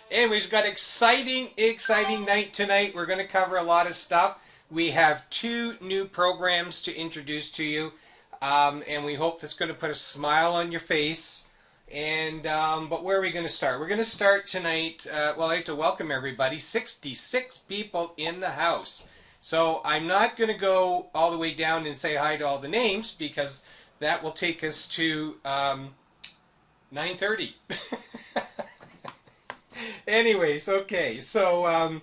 Anyways, we've got exciting night tonight. We're going to cover a lot of stuff. We have two new programs to introduce to you, and we hope that's going to put a smile on your face. And but where are we going to start? We're going to start tonight. Well, I'd like to welcome everybody. 66 people in the house. So I'm not going to go all the way down and say hi to all the names because that will take us to 9:30. Anyways, okay. So,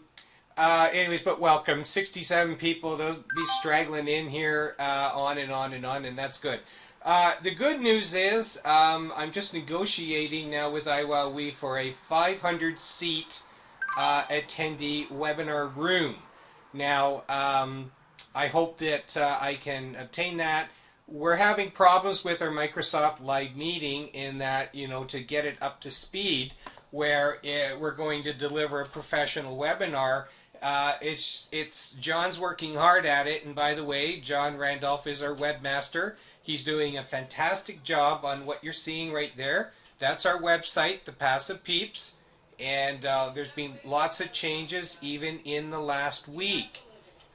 but welcome. 67 people. They'll be straggling in here, on and on and on, and that's good. The good news is I'm just negotiating now with IWOWWE for a 500-seat attendee webinar room. Now, I hope that I can obtain that. We're having problems with our Microsoft Live meeting in that, to get it up to speed, where we're going to deliver a professional webinar. It's John's working hard at it, and by the way, John Randolph is our webmaster. He's doing a fantastic job on what you're seeing right there. That's our website, The Passive Peeps, and there's been lots of changes even in the last week.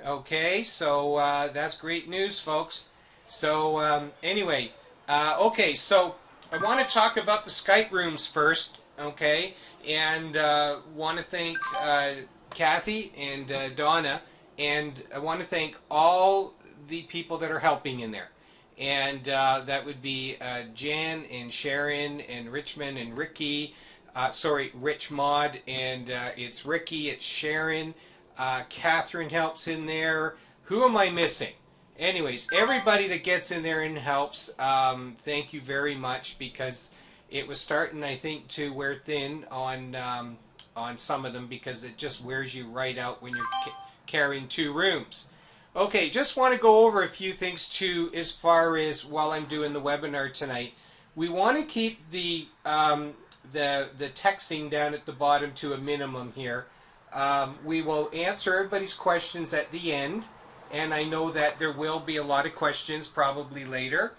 Okay, so that's great news, folks. So anyway, okay, so I want to talk about the Skype rooms first. Okay, and want to thank Kathy and Donna, and I want to thank all the people that are helping in there, and that would be Jan and Sharon and Richmond and Ricky, Rich Maud, and it's Ricky, it's Sharon, Catherine helps in there. Who am I missing? Anyways, everybody that gets in there and helps, thank you very much, because it was starting, I think, to wear thin on some of them because it just wears you right out when you're carrying two rooms. Okay, just want to go over a few things too as far as while I'm doing the webinar tonight. We want to keep the texting down at the bottom to a minimum here. We will answer everybody's questions at the end, and I know that there will be a lot of questions probably later.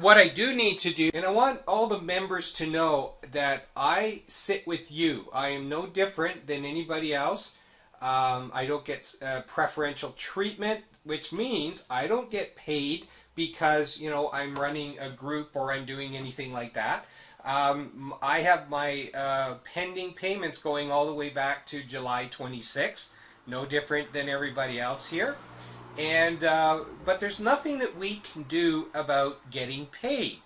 What I do need to do, and I want all the members to know that I sit with you. I am no different than anybody else. I don't get preferential treatment, which means I don't get paid because, I'm running a group or I'm doing anything like that. I have my pending payments going all the way back to July 26, no different than everybody else here. And but there's nothing that we can do about getting paid.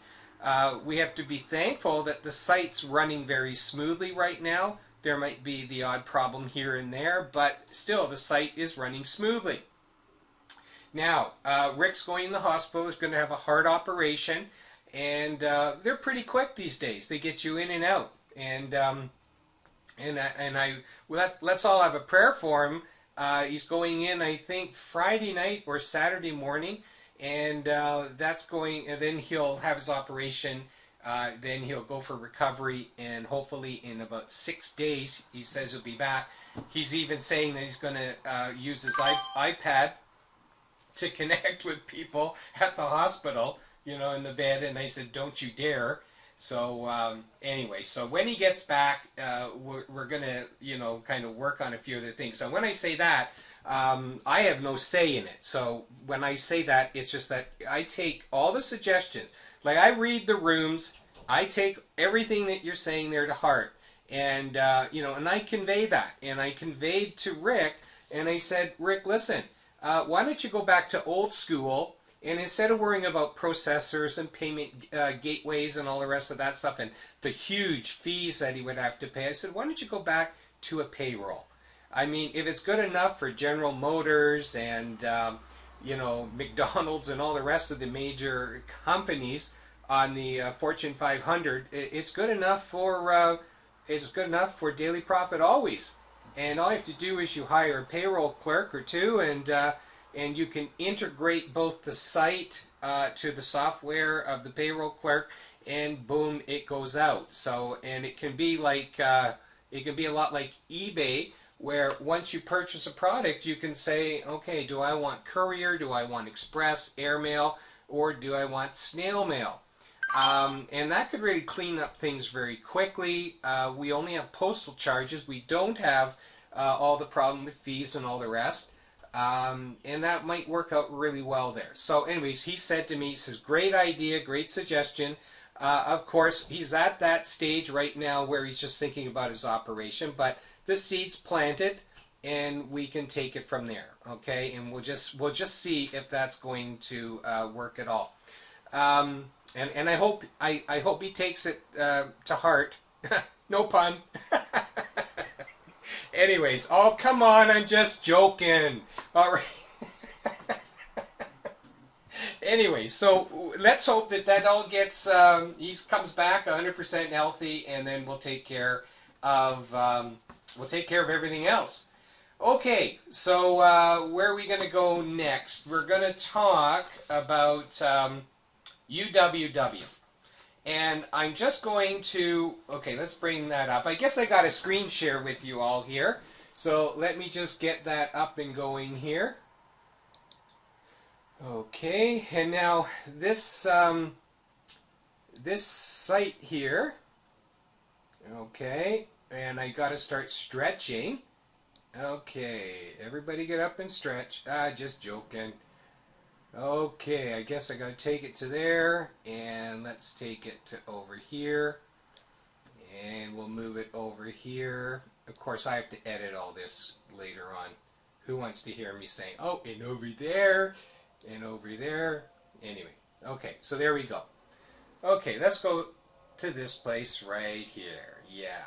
We have to be thankful that the site's running very smoothly right now. There might be the odd problem here and there, but still the site is running smoothly. Now, Rick's going in the hospital. He's going to have a heart operation, and they're pretty quick these days. They get you in and out, and let's all have a prayer for him. He's going in, I think, Friday night or Saturday morning, and and then he'll have his operation. Then he'll go for recovery, and hopefully in about 6 days, he says he'll be back. He's even saying that he's going to use his iPad to connect with people at the hospital, in the bed, and I said, don't you dare. So anyway, so when he gets back, we're going to, kind of work on a few other things. So when I say that, I have no say in it. So when I say that, it's just that I take all the suggestions. Like, I read the rooms, I take everything that you're saying there to heart. And, and I convey that. And I conveyed to Rick, and I said, Rick, listen, why don't you go back to old school? And instead of worrying about processors and payment gateways and all the rest of that stuff and the huge fees that he would have to pay, I said, why don't you go back to a payroll? I mean, if it's good enough for General Motors and, McDonald's and all the rest of the major companies on the Fortune 500, it's good enough for Daily Profit always. And all you have to do is you hire a payroll clerk or two, and you can integrate both the site to the software of the payroll clerk, and boom, it goes out. So, and it can be like, it can be a lot like eBay, where once you purchase a product, you can say, okay, do I want courier, do I want express, airmail, or do I want snail mail? And that could really clean up things very quickly. We only have postal charges. We don't have all the problem with fees and all the rest. And that might work out really well there. So anyways, he said to me, he says, great idea, great suggestion. Of course, he's at that stage right now where he's just thinking about his operation, but the seed's planted and we can take it from there. Okay, and we'll just see if that's going to work at all. And I hope he takes it to heart. No pun. Anyways, oh come on, I'm just joking. All right. Anyway, so let's hope that that all gets. He comes back 100% healthy, and then we'll take care of everything else. Okay, so where are we going to go next? We're going to talk about UWW. And I'm just going to, okay, let's bring that up. I guess I got a screen share with you all here. So let me just get that up and going here. Okay, and now this, this site here, okay, and I got to start stretching. Okay, everybody get up and stretch. Just joking. Okay, I guess I gotta take it to there, and let's take it to over here, and we'll move it over here. Of course, I have to edit all this later on. Who wants to hear me saying, oh, and over there, and over there? Anyway, okay, so there we go. Okay, let's go to this place right here. Yeah.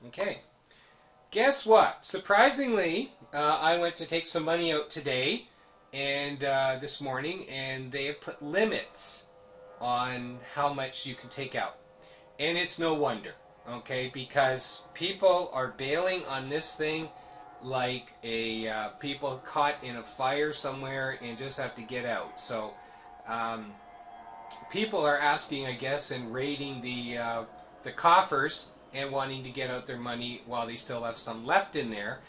Okay. Guess what? Surprisingly, I went to take some money out today, and this morning, and they have put limits on how much you can take out. And it's no wonder, okay, because people are bailing on this thing like people caught in a fire somewhere and just have to get out. So people are asking, I guess, and raiding the coffers and wanting to get out their money while they still have some left in there.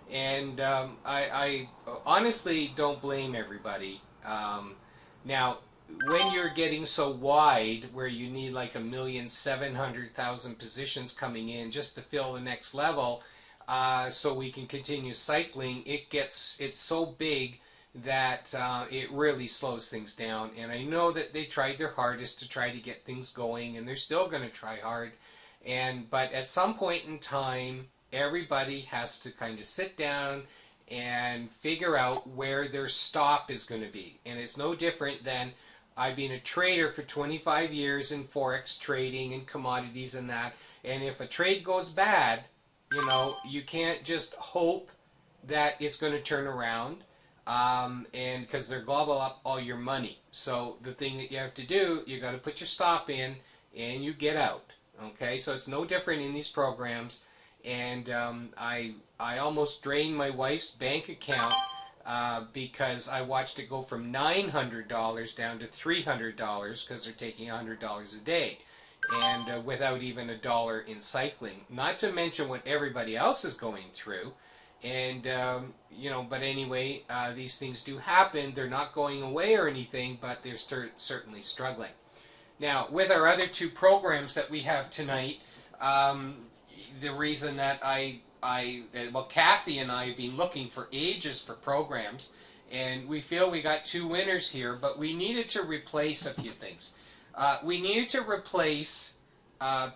And I honestly don't blame everybody. Now, when you're getting so wide, where you need like 1,700,000 positions coming in just to fill the next level, so we can continue cycling, it's so big that it really slows things down. And I know that they tried their hardest to try to get things going, and they're still going to try hard. But at some point in time, everybody has to kind of sit down and figure out where their stop is going to be. And it's no different than I've been a trader for 25 years in Forex trading and commodities and that. And if a trade goes bad, you know, you can't just hope that it's going to turn around, and because they're gobble up all your money. So the thing that you have to do, you got to put your stop in and you get out. Okay, so it's no different in these programs. And I almost drained my wife's bank account because I watched it go from $900 down to $300 because they're taking $100 a day, and without even a dollar in cycling. Not to mention what everybody else is going through. And you know, but anyway, these things do happen. They're not going away or anything, but they're certainly struggling. Now, with our other two programs that we have tonight, the reason that well, Kathy and I have been looking for ages for programs, and we feel we got two winners here, but we needed to replace a few things. We needed to replace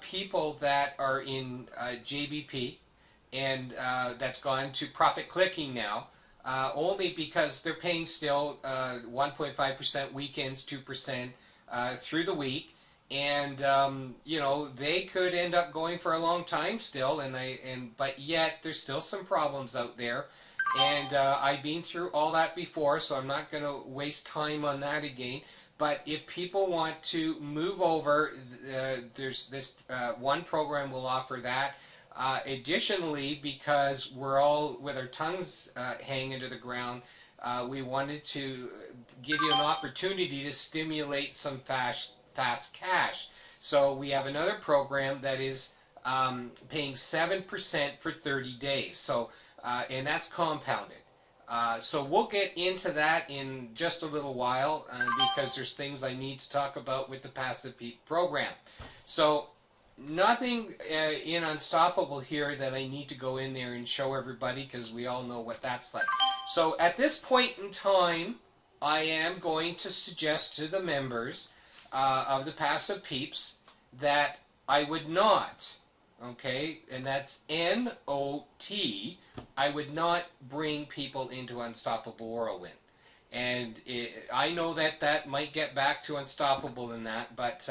people that are in JBP, and that's gone to profit clicking now, only because they're paying still 1.5% weekends, 2% through the week. And you know, they could end up going for a long time still, but yet there's still some problems out there, and I've been through all that before, so I'm not going to waste time on that again. But if people want to move over, there's this one program will offer that. Additionally, because we're all with our tongues hanging to the ground, we wanted to give you an opportunity to stimulate some fast cash. So we have another program that is paying 7% for 30 days. So and that's compounded. So we'll get into that in just a little while because there's things I need to talk about with the Passive Peep program. So nothing in Unstoppable here that I need to go in there and show everybody because we all know what that's like. So at this point in time, I am going to suggest to the members of the Passive Peeps that I would not, okay, and that's N-O-T, I would not bring people into Unstoppable Whirlwind. And I know that that might get back to Unstoppable in that, but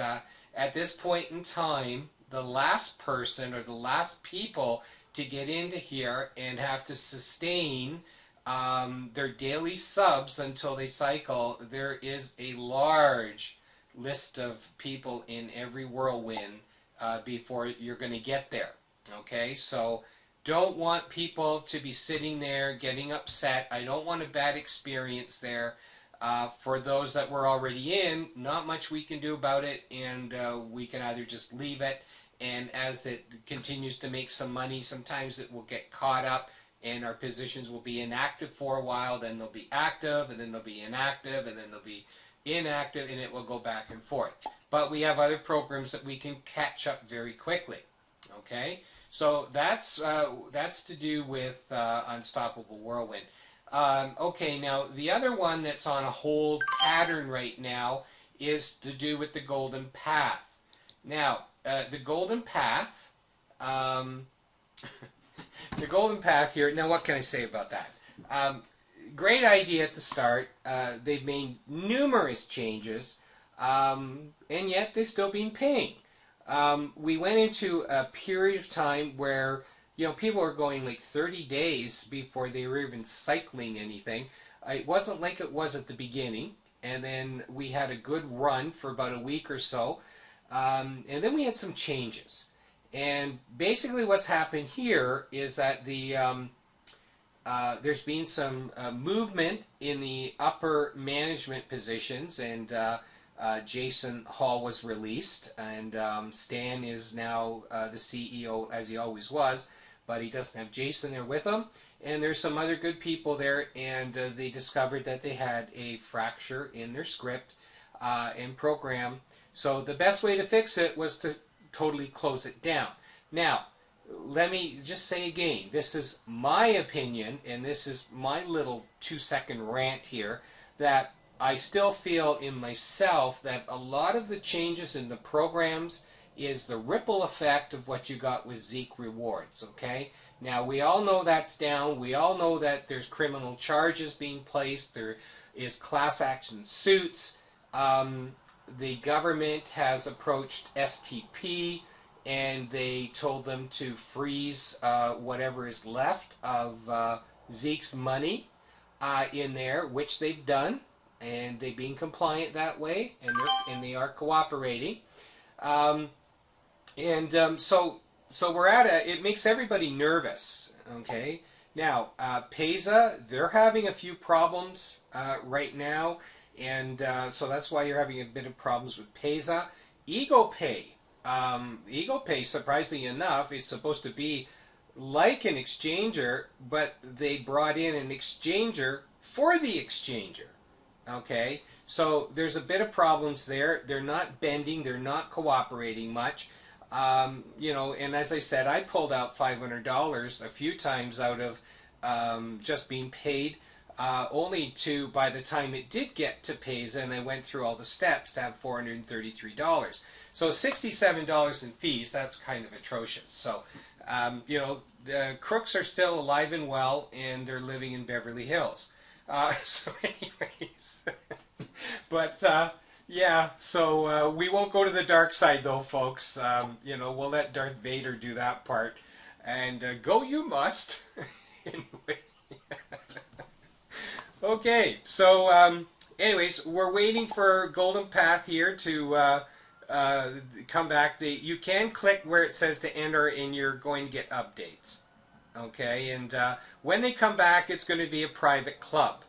at this point in time, the last person or the last people to get into here and have to sustain their daily subs until they cycle, there is a large list of people in every whirlwind before you're going to get there. Okay, so don't want people to be sitting there getting upset. I don't want a bad experience there. For those that were already in, not much we can do about it, and we can either just leave it, and as it continues to make some money, sometimes it will get caught up, and our positions will be inactive for a while, then they'll be active, and then they'll be inactive, and then they'll be inactive, and it will go back and forth. But we have other programs that we can catch up very quickly. Okay, so that's to do with Unstoppable Whirlwind. Okay, now the other one that's on a hold pattern right now is to do with the Golden Path. Now, the Golden Path, the Golden Path here. Now, what can I say about that? Great idea at the start. They've made numerous changes, and yet they've still been paying. We went into a period of time where, you know, people were going like 30 days before they were even cycling anything. It wasn't like it was at the beginning, and then we had a good run for about a week or so, and then we had some changes. And basically what's happened here is that there's been some movement in the upper management positions, and Jason Hall was released, and Stan is now the CEO as he always was, but he doesn't have Jason there with him. And there's some other good people there, and they discovered that they had a fracture in their script and program. So the best way to fix it was to totally close it down. Now, let me just say again, this is my opinion, and this is my little 2-second rant here, that I still feel in myself that a lot of the changes in the programs is the ripple effect of what you got with Zeke rewards, okay? Now, we all know that's down. We all know that there's criminal charges being placed. There is class action suits. The government has approached STP, and they told them to freeze whatever is left of Zeke's money in there, which they've done, and they've been compliant that way, and they are cooperating. So we're at it makes everybody nervous, okay? Now, Pesa, they're having a few problems right now, and so that's why you're having a bit of problems with Pesa. EgoPay. EgoPay, surprisingly enough, is supposed to be like an exchanger, but they brought in an exchanger for the exchanger. Okay, so there's a bit of problems there. They're not bending. They're not cooperating much. You know, and as I said, I pulled out $500 a few times out of just being paid, only to, by the time it did get to Pesa and I went through all the steps, to have $433. So $67 in fees, that's kind of atrocious. So, you know, the crooks are still alive and well, and they're living in Beverly Hills. So anyways, but yeah, so we won't go to the dark side though, folks. You know, we'll let Darth Vader do that part, and go you must. Anyway. Okay, so anyways, we're waiting for Golden Path here to come back. You can click where it says to enter, and you're going to get updates. Okay, and when they come back, it's going to be a private club.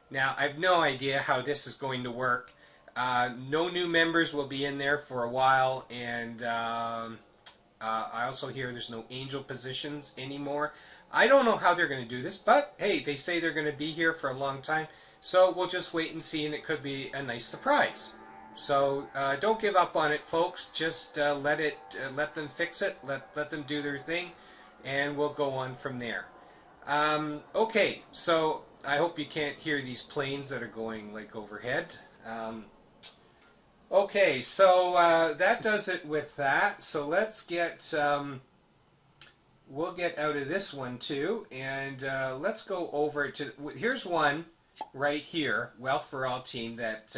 Now, I have no idea how this is going to work. No new members will be in there for a while, and I also hear there's no angel positions anymore. I don't know how they're going to do this, but hey, they say they're going to be here for a long time, so we'll just wait and see, and it could be a nice surprise. So don't give up on it, folks. Just let them fix it, let them do their thing, and we'll go on from there. Okay, so I hope you can't hear these planes that are going like overhead. Okay, so that does it with that. So let's get, we'll get out of this one too, and let's go over to, here's one right here, Wealth for All team, that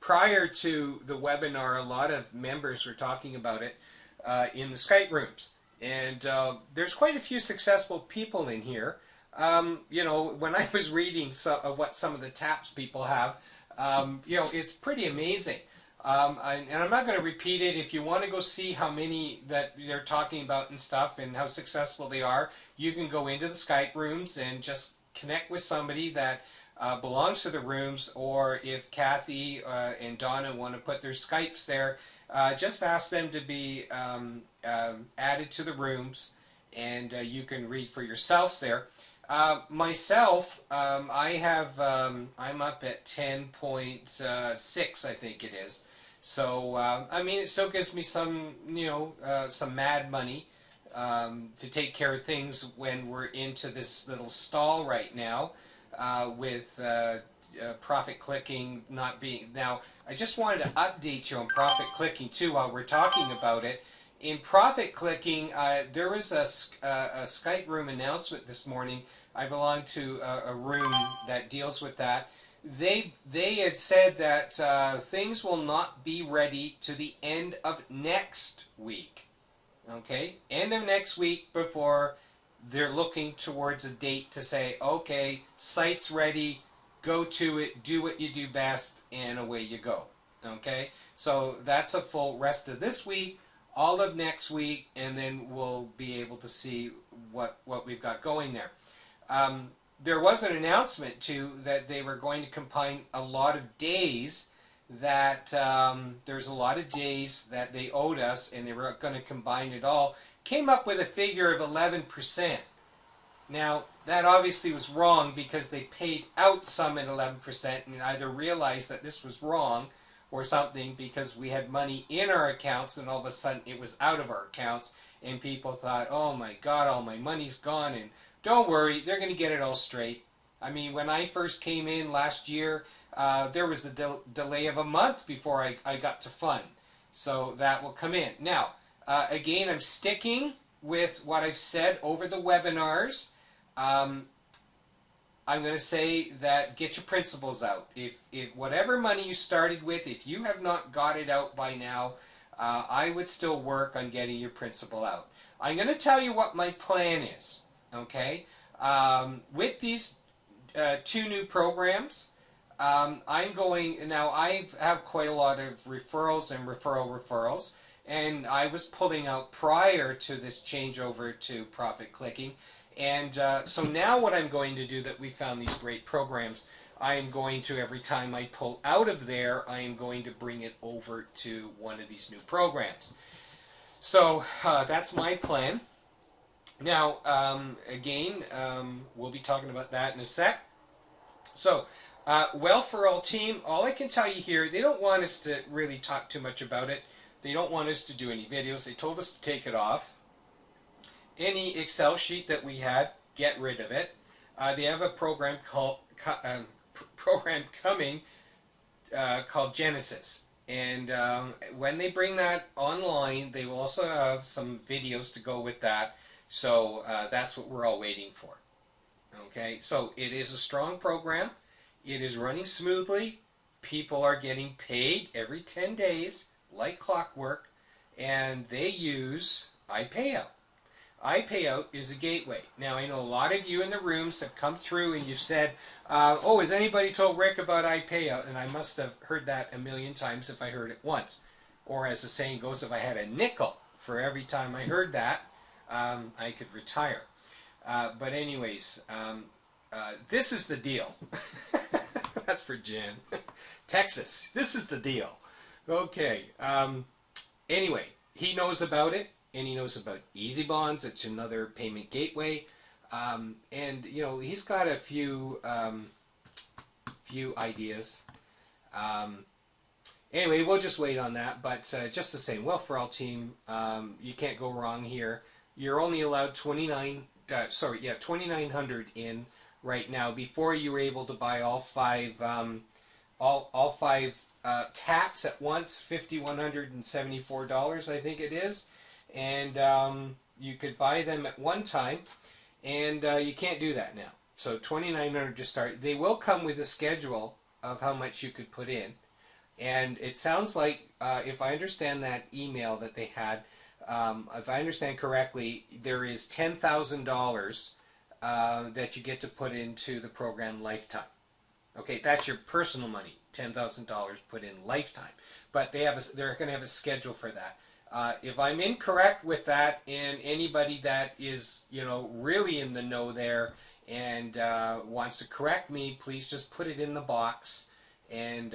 prior to the webinar, a lot of members were talking about it in the Skype rooms. And there's quite a few successful people in here. You know, when I was reading what some of the taps people have, you know, it's pretty amazing. And I'm not going to repeat it. If you want to go see how many that they're talking about and stuff and how successful they are, you can go into the Skype rooms and just connect with somebody that belongs to the rooms, or if Kathy and Donna want to put their Skypes there, just ask them to be added to the rooms, and you can read for yourselves there. Myself, I have, I'm up at 10.6, I think it is. So, I mean, it still gives me some, you know, some mad money to take care of things when we're into this little stall right now with profit clicking not being... Now, I just wanted to update you on profit clicking too while we're talking about it. In profit clicking, there was a Skype room announcement this morning. I belong to a room that deals with that. They had said that things will not be ready to the end of next week. Okay? End of next week before they're looking towards a date to say, okay, site's ready, go to it, do what you do best, and away you go. Okay? So that's a full rest of this week, all of next week, and then we'll be able to see what we've got going there. There was an announcement too that they were going to combine a lot of days that there's a lot of days that they owed us, and they were going to combine it all. Came up with a figure of 11%. Now that obviously was wrong because they paid out some at 11% and either realized that this was wrong or something, because we had money in our accounts and all of a sudden it was out of our accounts, and people thought, oh my God, all my money's gone. And don't worry, they're going to get it all straight. I mean, when I first came in last year, there was a delay of a month before I got to fund. So that will come in. Now, again, I'm sticking with what I've said over the webinars. I'm going to say that get your principals out. If whatever money you started with, if you have not got it out by now, I would still work on getting your principal out. I'm going to tell you what my plan is. Okay, with these two new programs, I'm going, now I have quite a lot of referrals and referrals, and I was pulling out prior to this changeover to profit clicking, and so now what I'm going to do, that we found these great programs, I am going to, every time I pull out of there, I am going to bring it over to one of these new programs. So that's my plan. Now, again, we'll be talking about that in a sec. So, Wealth for All team, all I can tell you here, they don't want us to really talk too much about it. They don't want us to do any videos. They told us to take it off. Any Excel sheet that we had, get rid of it. They have a program coming called Genesis. And when they bring that online, they will also have some videos to go with that. So that's what we're all waiting for. Okay, so it is a strong program. It is running smoothly. People are getting paid every 10 days, like clockwork, and they use iPayout. iPayout is a gateway. Now, I know a lot of you in the rooms have come through and you've said, oh, has anybody told Rick about iPayout? And I must have heard that a million times if I heard it once. Or as the saying goes, if I had a nickel for every time I heard that, I could retire. But anyways, this is the deal. That's for Jen. Texas, this is the deal. Okay. Anyway, he knows about it. and he knows about Easy Bonds. It's another payment gateway, and you know he's got a few ideas. Anyway, we'll just wait on that. But just the same, Wealth for All team, you can't go wrong here. You're only allowed 2,900 in right now. Before you were able to buy all five taps at once, $5,174, I think it is, and you could buy them at one time, and you can't do that now. So 2,900 to start. They will come with a schedule of how much you could put in. And it sounds like, if I understand that email that they had, if I understand correctly, there is $10,000 that you get to put into the program lifetime. Okay, that's your personal money, $10,000 put in lifetime. But they're going to have a schedule for that. If I'm incorrect with that, and anybody that is, you know, really in the know there and wants to correct me, please just put it in the box. And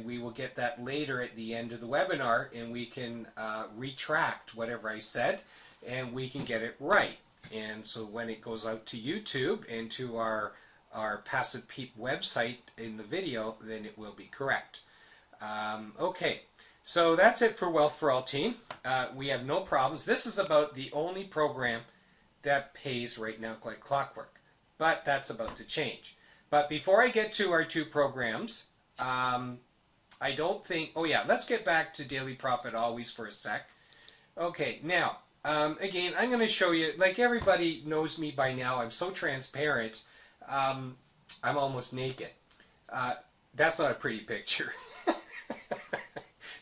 we will get that later at the end of the webinar, and we can retract whatever I said, and we can get it right. And so when it goes out to YouTube and to our Passive Peep website in the video, then it will be correct. Okay, so that's it for Wealth for All team. We have no problems. This is about the only program that pays right now like clockwork, but that's about to change. But before I get to our two programs, I don't think, oh yeah, let's get back to Daily Profit Always for a sec. Okay, now, again, I'm going to show you, like everybody knows me by now, I'm so transparent, I'm almost naked. That's not a pretty picture.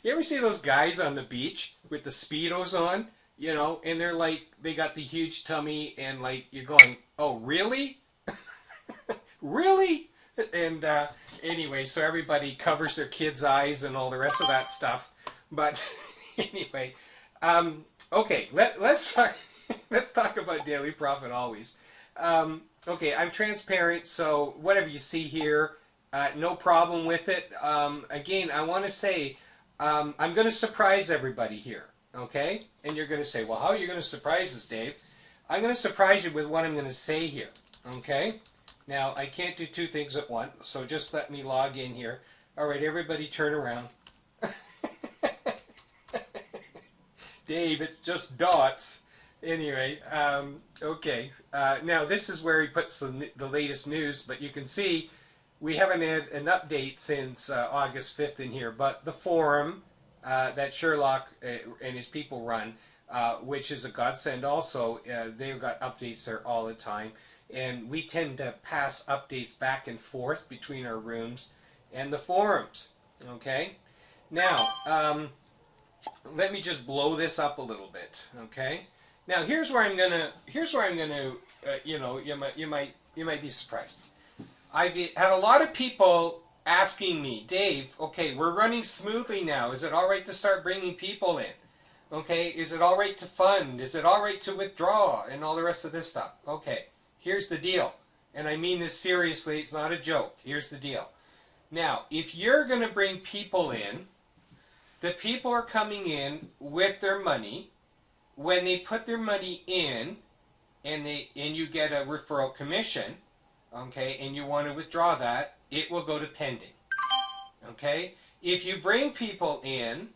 You ever see those guys on the beach with the Speedos on, you know, and they're like, they got the huge tummy, and like, you're going, oh, really? Really? And anyway, so everybody covers their kids' eyes and all the rest of that stuff. But anyway, okay, let's talk, let's talk about Daily Profit Always. Okay, I'm transparent, so whatever you see here, no problem with it. Again, I want to say I'm going to surprise everybody here, okay? And you're going to say, well, how are you going to surprise us, Dave? I'm going to surprise you with what I'm going to say here, okay? Now, I can't do two things at once, so just let me log in here. All right, everybody turn around. Dave, it's just dots. Anyway, okay. Now, this is where he puts the latest news, but you can see we haven't had an update since August 5th in here, but the forum that Sherlock and his people run, which is a godsend also, they've got updates there all the time. And we tend to pass updates back and forth between our rooms and the forums. Okay. Now, let me just blow this up a little bit. Okay. Now, here's where I'm gonna. You know, you might be surprised. I've had a lot of people asking me, Dave. Okay, we're running smoothly now. Is it all right to start bringing people in? Okay. Is it all right to fund? Is it all right to withdraw? And all the rest of this stuff. Okay. Here's the deal, and I mean this seriously, it's not a joke. Here's the deal. Now, if you're going to bring people in, the people are coming in with their money. When they put their money in, and you get a referral commission, okay, and you want to withdraw that, it will go to pending. Okay? If you bring people in,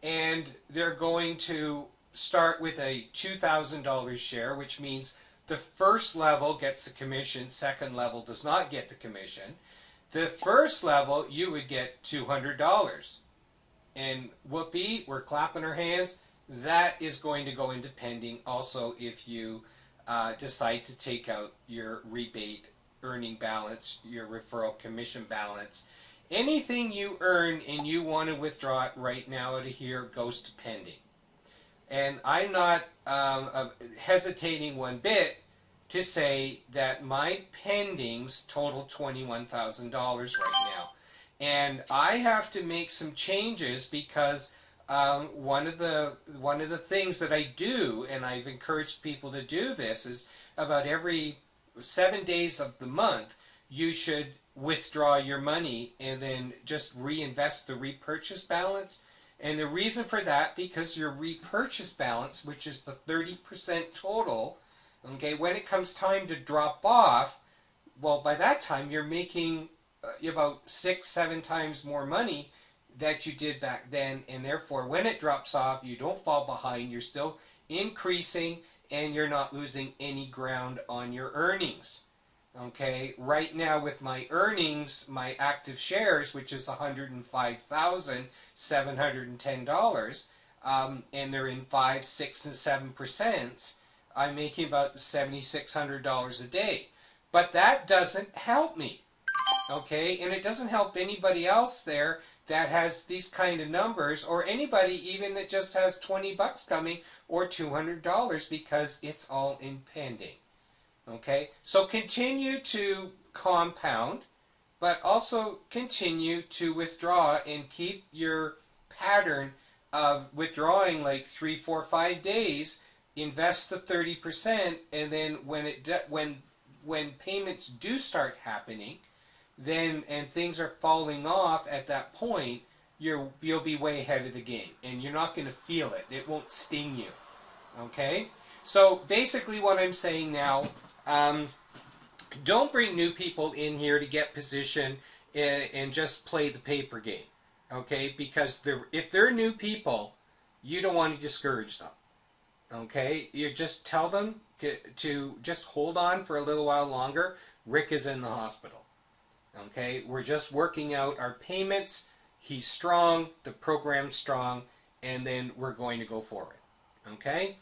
and they're going to start with a $2,000 share, which means the first level gets the commission, second level does not get the commission. The first level, you would get $200. And whoopee, we're clapping our hands. That is going to go into pending also if you decide to take out your rebate earning balance, your referral commission balance. Anything you earn and you want to withdraw it right now out of here goes to pending. And I'm not hesitating one bit to say that my pendings total $21,000 right now. And I have to make some changes because one of the things that I do, and I've encouraged people to do this, is about every 7 days of the month, you should withdraw your money and then just reinvest the repurchase balance. And the reason for that, because your repurchase balance, which is the 30% total, okay, when it comes time to drop off, well, by that time you're making about 6-7 times more money that you did back then, and therefore when it drops off, you don't fall behind, you're still increasing, and you're not losing any ground on your earnings. Okay, right now with my earnings, my active shares, which is $105,710, and they're in 5, 6, and 7%, I'm making about $7,600 a day. But that doesn't help me, okay? And it doesn't help anybody else there that has these kind of numbers, or anybody even that just has 20 bucks coming or $200, because it's all in pending. Okay, so continue to compound, but also continue to withdraw and keep your pattern of withdrawing like 3, 4, 5 days. Invest the 30%, and then when payments do start happening, then and things are falling off at that point, you'll be way ahead of the game, and you're not going to feel it. It won't sting you. Okay, so basically what I'm saying now. Don't bring new people in here to get position and just play the paper game, okay? Because if they're new people, you don't want to discourage them, okay? You just tell them to just hold on for a little while longer. Rick is in the hospital, okay? We're just working out our payments. He's strong, the program's strong, and then we're going to go forward, okay?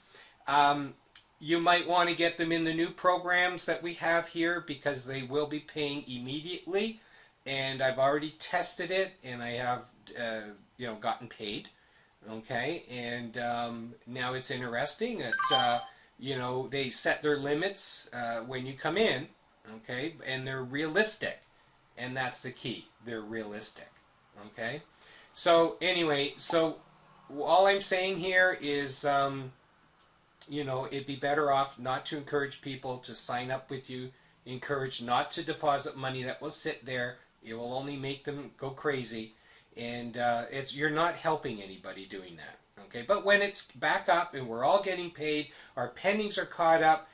You might want to get them in the new programs that we have here, because they will be paying immediately, and I've already tested it, and I have gotten paid, okay? And now it's interesting that they set their limits when you come in, okay? And they're realistic, and that's the key. They're realistic, okay? So anyway, so all I'm saying here is it'd be better off not to encourage people to sign up with you. Encourage not to deposit money that will sit there. It will only make them go crazy, and you're not helping anybody doing that. Okay, but when it's back up and we're all getting paid, our pendings are caught up,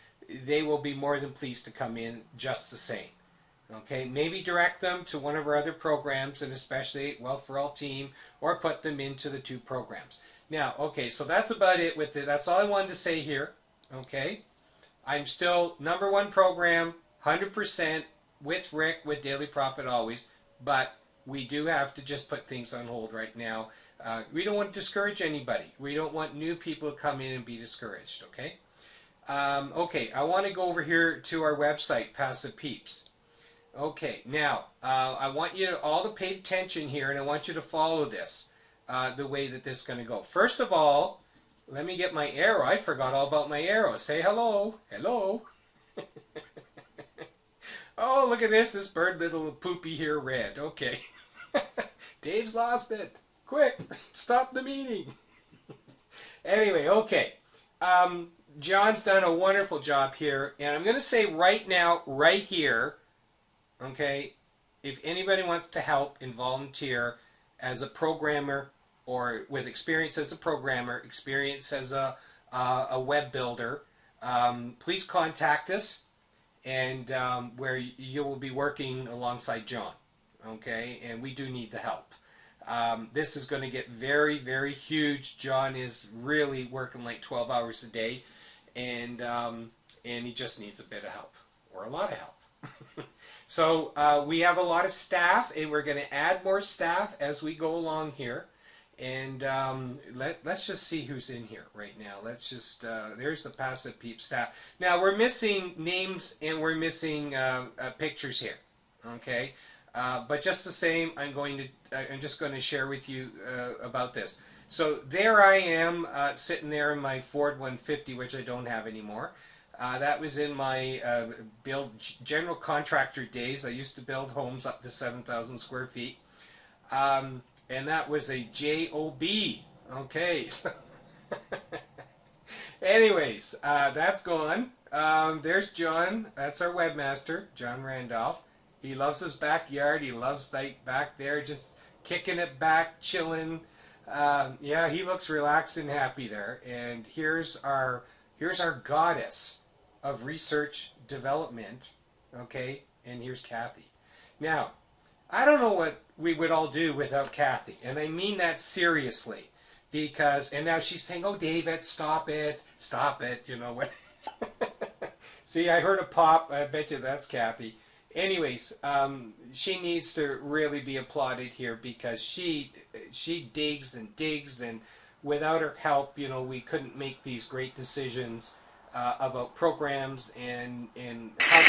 they will be more than pleased to come in just the same. Okay, maybe direct them to one of our other programs, and especially Wealth for All team, or put them into the 2 programs. Now, okay, so that's about it with it. That's all I wanted to say here, okay? I'm still #1 program, 100% with Rick, with Daily Profit always, but we do have to just put things on hold right now. We don't want to discourage anybody. We don't want new people to come in and be discouraged, okay? Okay, I want to go over here to our website, Passive Peeps. Okay, now, I want you to all to pay attention here, and I want you to follow this. The way that this is going to go. First of all, let me get my arrow. I forgot all about my arrow. Say hello. Hello. Oh, look at this. This bird little poopy here red. Okay. Dave's lost it. Quick. Stop the meeting. Anyway, okay. John's done a wonderful job here. And I'm going to say right now, right here, okay, if anybody wants to help and volunteer as a programmer, or with experience as a programmer, experience as a web builder, please contact us, and where you will be working alongside John, okay? And we do need the help. This is going to get very, very huge. John is really working like 12 hours a day, and he just needs a bit of help, or a lot of help. So we have a lot of staff, and we're going to add more staff as we go along here. And let's just see who's in here right now. Let's just, there's the Passive Peeps staff. Now we're missing names, and we're missing pictures here, okay? But just the same, I'm just going to share with you about this. So there I am, sitting there in my Ford 150, which I don't have anymore. That was in my general contractor days. I used to build homes up to 7,000 square feet. And that was a JOB. Okay. Anyways, that's gone. There's John. That's our webmaster, John Randolph. He loves his backyard. He loves back there, just kicking it back, chilling. Yeah, he looks relaxed and happy there. And here's our goddess of research development. Okay, and here's Kathy. Now, I don't know what we would all do without Kathy, and I mean that seriously. Because and now she's saying, "Oh, David, stop it." You know what? See, I heard a pop. I bet you that's Kathy. Anyways, she needs to really be applauded here because she digs and digs, and without her help, you know, we couldn't make these great decisions about programs and how.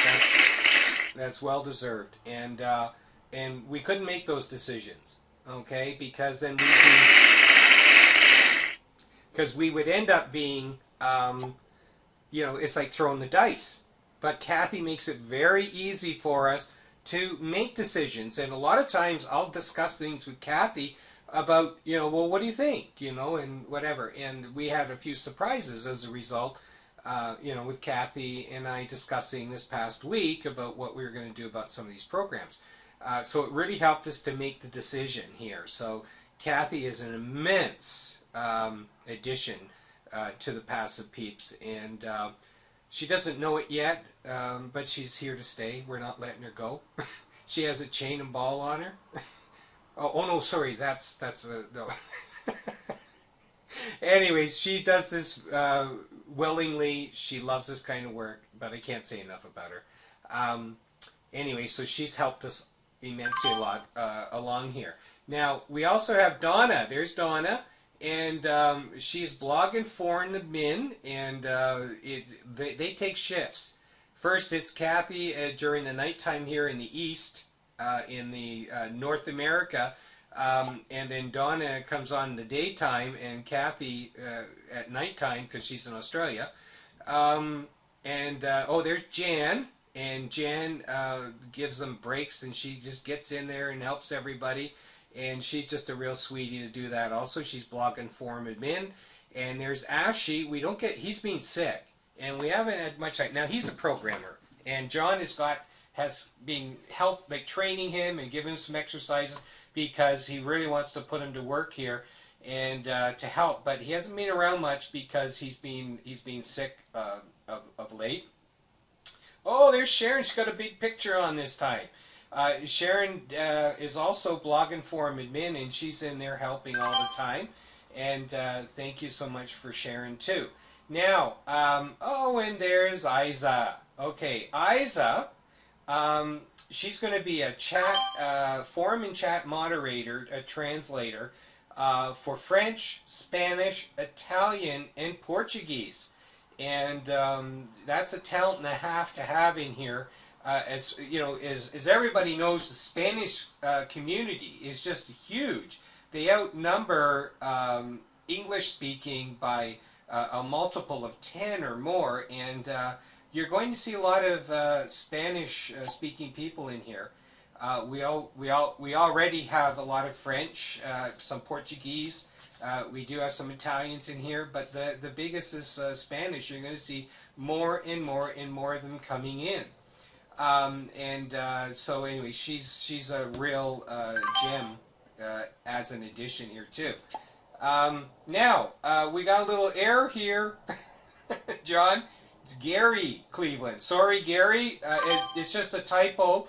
That's that's well deserved, and we couldn't make those decisions, okay? Because we would end up being, you know, it's like throwing the dice. But Kathy makes it very easy for us to make decisions. And a lot of times I'll discuss things with Kathy about, you know, well, what do you think? You know, and whatever. And we had a few surprises as a result, you know, with Kathy and I discussing this past week about what we were going to do about some of these programs. So it really helped us to make the decision here. So Kathy is an immense addition to the Passive Peeps. And she doesn't know it yet, but she's here to stay. We're not letting her go. She has a chain and ball on her. Oh no, sorry, that's no. Anyways, she does this willingly. She loves this kind of work, but I can't say enough about her. Anyway, so she's helped us immensely a lot along here. Now we also have Donna. There's Donna. And she's blogging foreign admin, and they take shifts. First, it's Kathy during the nighttime here in the East, in the North America, and then Donna comes on in the daytime, and Kathy at nighttime because she's in Australia. Oh, there's Jan, and Jan gives them breaks, and she just gets in there and helps everybody. And she's just a real sweetie to do that. Also, she's blogging forum admin. And there's Ashy. He's been sick, and we haven't had much time. Now he's a programmer, and John has been like training him and giving him some exercises because he really wants to put him to work here and to help. But he hasn't been around much because he's been sick of late. Oh, there's Sharon. She's got a big picture on this time. Sharon is also blogging forum admin, and she's in there helping all the time. And thank you so much for Sharon too. Now, oh, and there's Isa. Okay, Isa, she's going to be a chat forum and chat moderator, a translator for French, Spanish, Italian, and Portuguese. And that's a talent and a half to have in here. As you know, as everybody knows, the Spanish community is just huge. They outnumber English speaking by a multiple of 10 or more, and you're going to see a lot of Spanish speaking people in here. We already have a lot of French, some Portuguese. We do have some Italians in here, but the biggest is Spanish. You're going to see more and more and more of them coming in. So anyway, she's a real gem as an addition here too. Now we got a little error here, John. It's Gary Cleveland. Sorry, Gary. It's just a typo.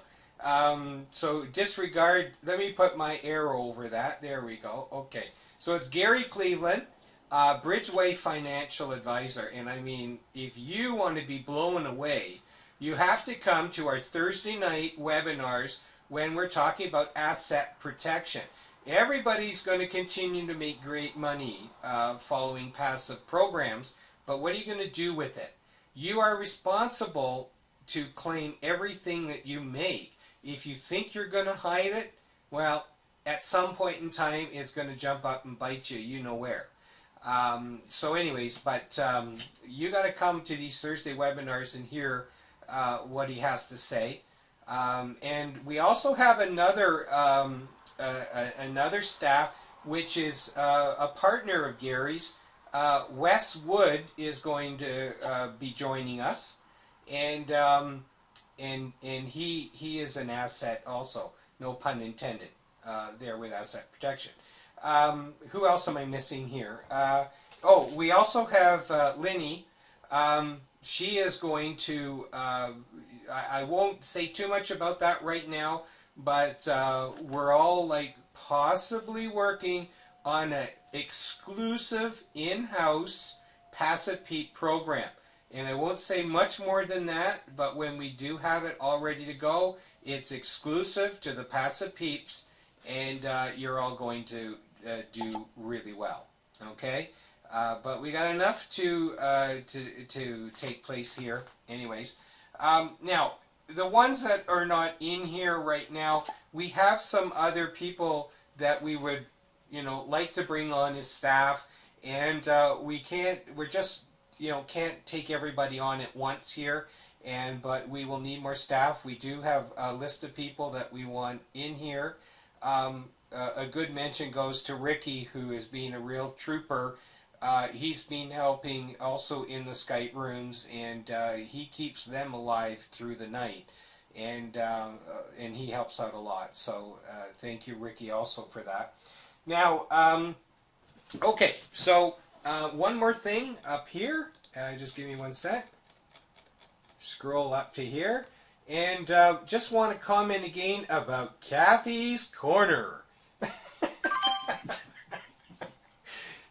So disregard. Let me put my arrow over that. There we go. Okay. So it's Gary Cleveland, Bridgeway Financial Advisor. And I mean, if you want to be blown away, you have to come to our Thursday night webinars when we're talking about asset protection. Everybody's going to continue to make great money following passive programs, but what are you going to do with it? You are responsible to claim everything that you make. If you think you're going to hide it, well, at some point in time, it's going to jump up and bite you, you know where. So anyways, but you got to come to these Thursday webinars and hear what he has to say. And we also have another staff, which is a partner of Gary's. Wes Wood is going to be joining us, and he is an asset also, no pun intended. there with asset protection. Who else am I missing here? Oh, we also have Linny. She is going to, I won't say too much about that right now, but we're all like possibly working on an exclusive in-house Passive Peep program. And I won't say much more than that, but when we do have it all ready to go, it's exclusive to the Passive Peeps, and you're all going to do really well. Okay? But we got enough to take place here anyways. Now, the ones that are not in here right now, we have some other people that we would, like to bring on as staff, and we're just, can't take everybody on at once here, but we will need more staff. We do have a list of people that we want in here. A good mention goes to Ricky, who is being a real trooper. He's been helping also in the Skype rooms, and he keeps them alive through the night, and he helps out a lot. So thank you, Ricky, also for that. Now, okay, so one more thing up here. Just give me one sec. Scroll up to here, and just want to comment again about Kathy's Corner.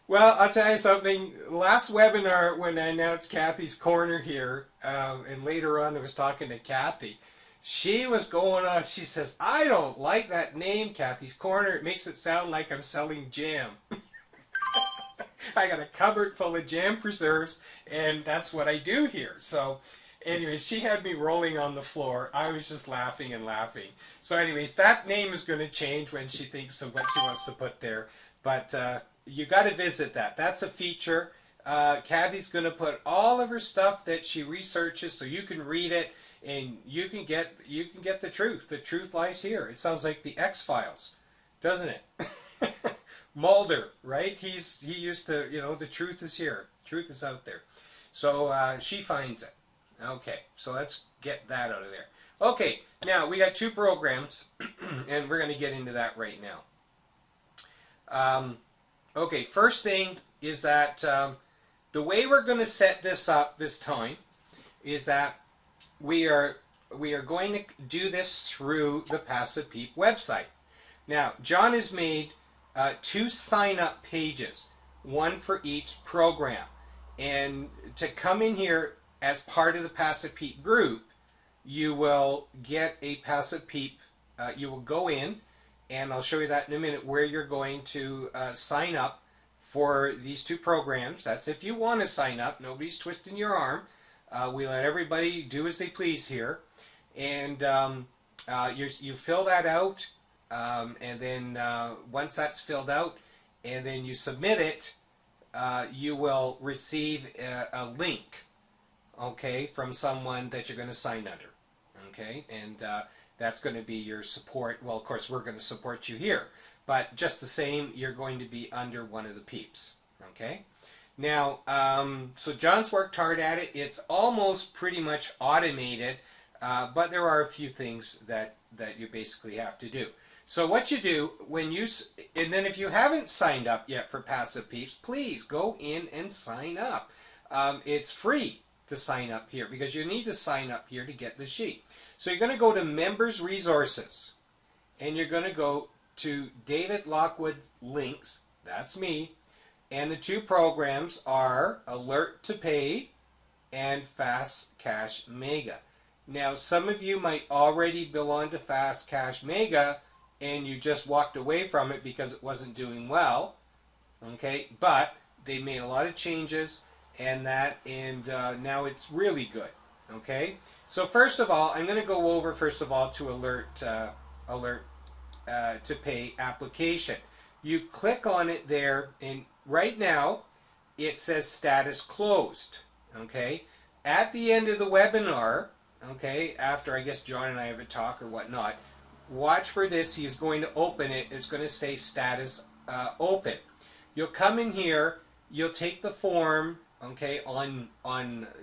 Well, I'll tell you something. Last webinar, when I announced Kathy's Corner here, and later on I was talking to Kathy, she was going on. She says, I don't like that name, Kathy's Corner. It makes it sound like I'm selling jam. I got a cupboard full of jam preserves, and that's what I do here. So anyways, she had me rolling on the floor. I was just laughing and laughing. So anyways, that name is going to change when she thinks of what she wants to put there. But you got to visit that. That's a feature. Kathy's going to put all of her stuff that she researches, so you can read it and you can get the truth. The truth lies here. It sounds like the X-Files, doesn't it? Mulder, right? He used to, the truth is here. Truth is out there. So she finds it. Okay, so let's get that out of there. Okay, now we got 2 programs, and we're going to get into that right now. Okay, first thing is that the way we're going to set this up this time is that we are going to do this through the Passive Peep website. Now, John has made 2 sign-up pages, one for each program. And to come in here as part of the Passive Peep group, you will get a Passive Peep, you will go in, and I'll show you that in a minute, where you're going to sign up for these 2 programs. That's if you want to sign up. Nobody's twisting your arm. We let everybody do as they please here. And you fill that out, and then once that's filled out, and then you submit it, you will receive a link, okay, from someone that you're going to sign under. Okay, and that's going to be your support. Well, of course, we're going to support you here, but just the same, you're going to be under one of the peeps. Okay, now, so John's worked hard at it. It's almost pretty much automated, but there are a few things that you basically have to do. So what you do when and then if you haven't signed up yet for Passive Peeps, please go in and sign up. It's free to sign up here because you need to sign up here to get the sheet. So you're going to go to Members Resources, and you're going to go to David Lockwood's links. That's me. And the 2 programs are Alert to Pay and Fast Cash Mega. Now, some of you might already belong to Fast Cash Mega, and you just walked away from it because it wasn't doing well. Okay, but they made a lot of changes, and now it's really good. Okay, so first of all, I'm going to go over to Alert to Pay application. You click on it there, and right now it says status closed. Okay, at the end of the webinar, okay, after I guess John and I have a talk or whatnot, watch for this. He's going to open it. It's going to say status open. You'll come in here. You'll take the form, okay, on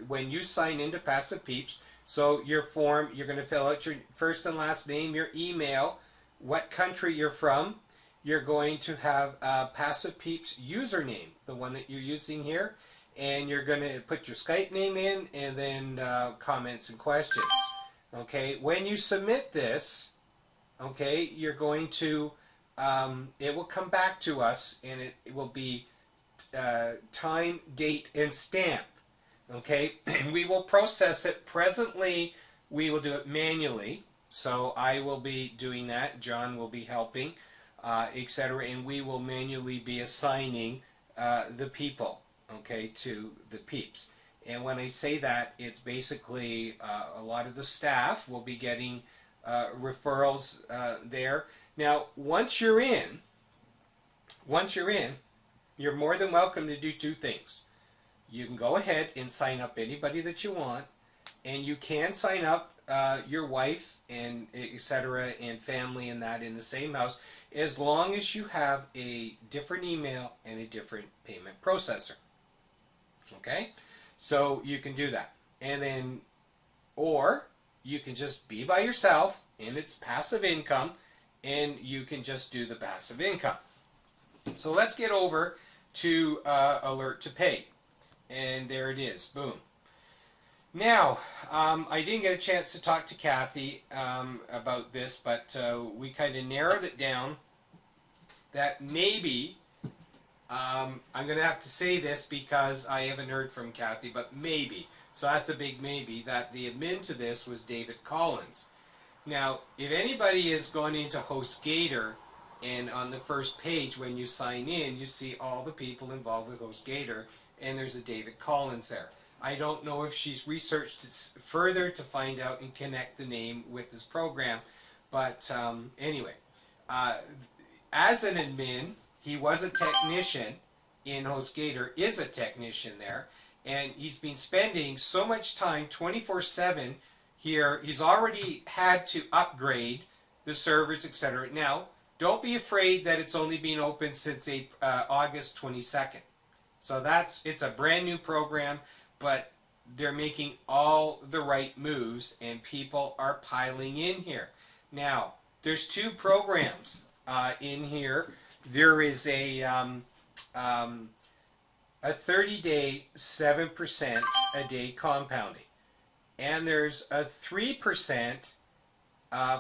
when you sign into Passive Peeps. So your form, you're going to fill out your first and last name, your email, what country you're from. You're going to have a Passive Peeps username, the one that you're using here, and you're going to put your Skype name in, and then comments and questions. Okay, when you submit this, okay, you're going to, it will come back to us, and it will be time, date, and stamp. Okay, and we will process it. Presently, we will do it manually, so I will be doing that. John will be helping, etc., and we will manually be assigning the people, okay, to the Peeps. And when I say that, it's basically a lot of the staff will be getting referrals there. Now, once you're in, you're more than welcome to do two things. You can go ahead and sign up anybody that you want, and you can sign up your wife and etc. and family and that in the same house, as long as you have a different email and a different payment processor. Okay, so you can do that, and then, or you can just be by yourself and it's passive income, and you can just do the passive income. So let's get over to alert to pay, and there it is. Boom. Now, I didn't get a chance to talk to Kathy about this, but we kind of narrowed it down that maybe, I'm going to have to say this because I haven't heard from Kathy, but maybe, so that's a big maybe, that the admin to this was David Collins. Now, if anybody is going into HostGator, and on the first page when you sign in, you see all the people involved with HostGator, and there's a David Collins there. I don't know if she's researched it further to find out and connect the name with this program, but anyway, as an admin, he was a technician in HostGator, is a technician there, and he's been spending so much time 24/7 here. He's already had to upgrade the servers, etc. Now, don't be afraid that it's only been open since August 22nd. So it's a brand new program, but they're making all the right moves, and people are piling in here. Now, there's two programs in here. There is a 30-day 7% a day compounding, and there's a 3%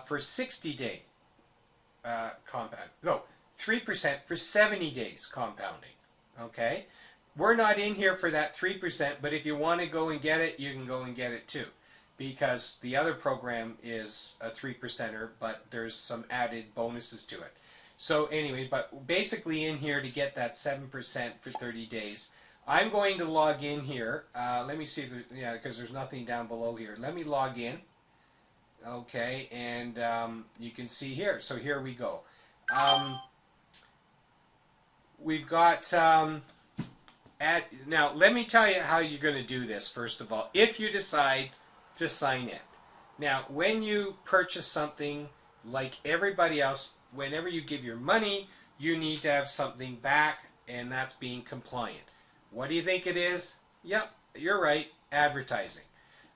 for 60-day compound. No, 3% for 70 days compounding. Okay, we're not in here for that 3%, but if you want to go and get it, you can go and get it too, because the other program is a 3%er, but there's some added bonuses to it. So anyway, but basically in here to get that 7% for 30 days, I'm going to log in here. Let me see if yeah, because there's nothing down below here. Let me log in. Okay, and you can see here. So here we go. We've got now let me tell you how you're going to do this. First of all, if you decide to sign in. Now, when you purchase something, like everybody else, whenever you give your money, you need to have something back, and that's being compliant. What do you think it is? Yep, you're right, advertising.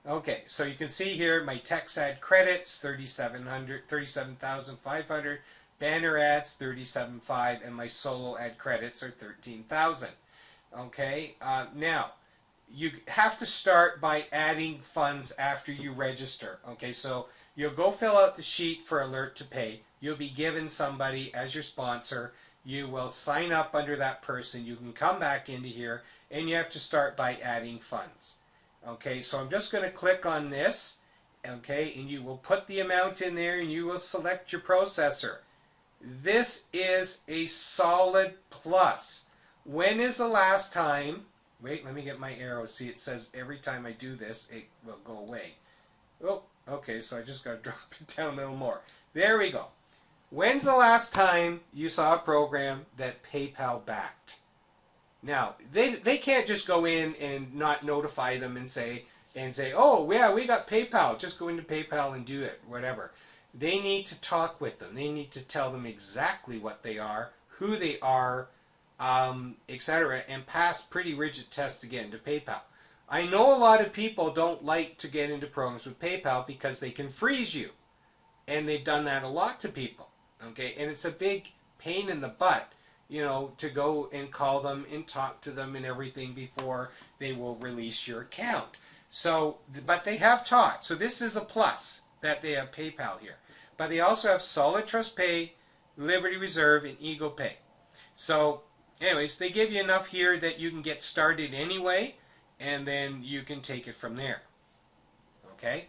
Okay, so you can see here my text ad credits 37,500, banner ads 37,500, and my solo ad credits are 13,000. Okay, now you have to start by adding funds after you register. Okay, so you'll go fill out the sheet for alert to pay. You'll be given somebody as your sponsor. You will sign up under that person. You can come back into here, and you have to start by adding funds. Okay, so I'm just going to click on this, okay, and you will put the amount in there, and you will select your processor. This is a solid plus. When is the last time, wait, let me get my arrow. See, it says every time I do this, it will go away. Oh, okay, so I just got to drop it down a little more. There we go. When's the last time you saw a program that PayPal backed? Now, they can't just go in and not notify them and say, oh, yeah, we got PayPal. Just go into PayPal and do it, whatever. They need to talk with them. They need to tell them exactly what they are, who they are, etc., and pass pretty rigid tests again to PayPal. I know a lot of people don't like to get into programs with PayPal because they can freeze you, and they've done that a lot to people. Okay, and it's a big pain in the butt, you know, to go and call them and talk to them and everything before they will release your account. So, but they have taught. So this is a plus that they have PayPal here. But they also have Solid Trust Pay, Liberty Reserve, and Eagle Pay. So, anyways, they give you enough here that you can get started anyway, and then you can take it from there. Okay?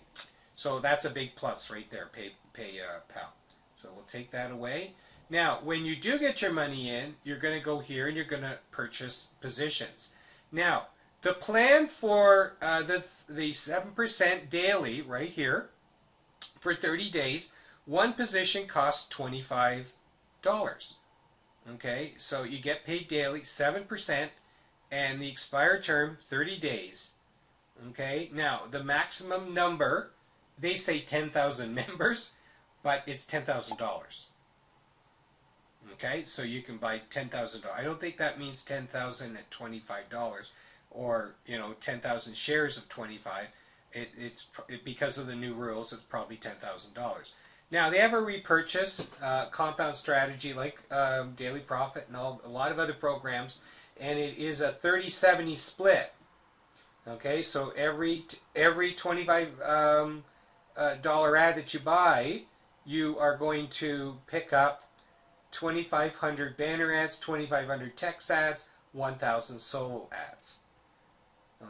So that's a big plus right there, PayPal. So we'll take that away. Now, when you do get your money in, you're going to go here and you're going to purchase positions. Now, the plan for the 7% daily right here for 30 days, one position costs $25. Okay, so you get paid daily, 7%, and the expired term, 30 days. Okay, now the maximum number, they say 10,000 members, but it's $10,000. Okay, so you can buy $10,000. I don't think that means 10,000 at $25 or, you know, 10,000 shares of 25. It's because of the new rules, it's probably $10,000. Now, they have a repurchase compound strategy like Daily Profit and a lot of other programs, and it is a 30-70 split. Okay, so every $25 ad that you buy, you are going to pick up 2,500 banner ads, 2,500 text ads, 1,000 solo ads.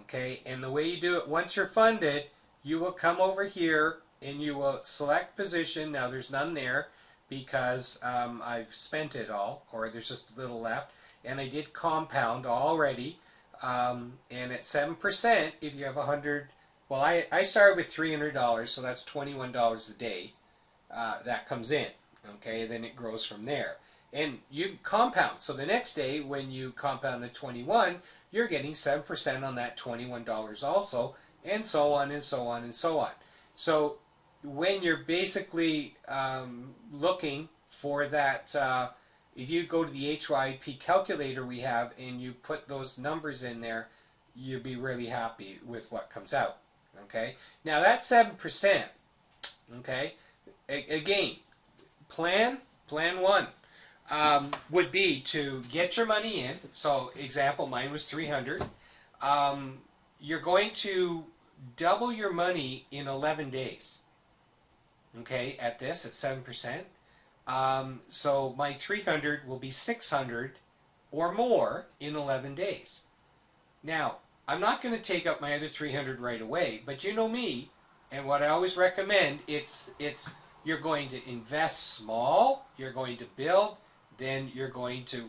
Okay, and the way you do it, once you're funded, you will come over here and you will select position. Now there's none there because I've spent it all, or there's just a little left, and I did compound already. And at 7%, if you have 100, well, I started with $300, so that's $21 a day that comes in. Okay, and then it grows from there. And you compound. So the next day, when you compound the 21, you're getting 7% on that $21 also, and so on and so on and so on. So when you're basically looking for that, if you go to the HYP calculator we have and you put those numbers in there, you'll be really happy with what comes out. Okay, now that's 7%. Okay, again, plan one would be to get your money in. So example, mine was 300. You're going to double your money in 11 days. Okay, at this, at 7%. So my 300 will be 600 or more in 11 days. Now, I'm not going to take up my other 300 right away, but you know me, and what I always recommend, it's you're going to invest small, you're going to build, then you're going to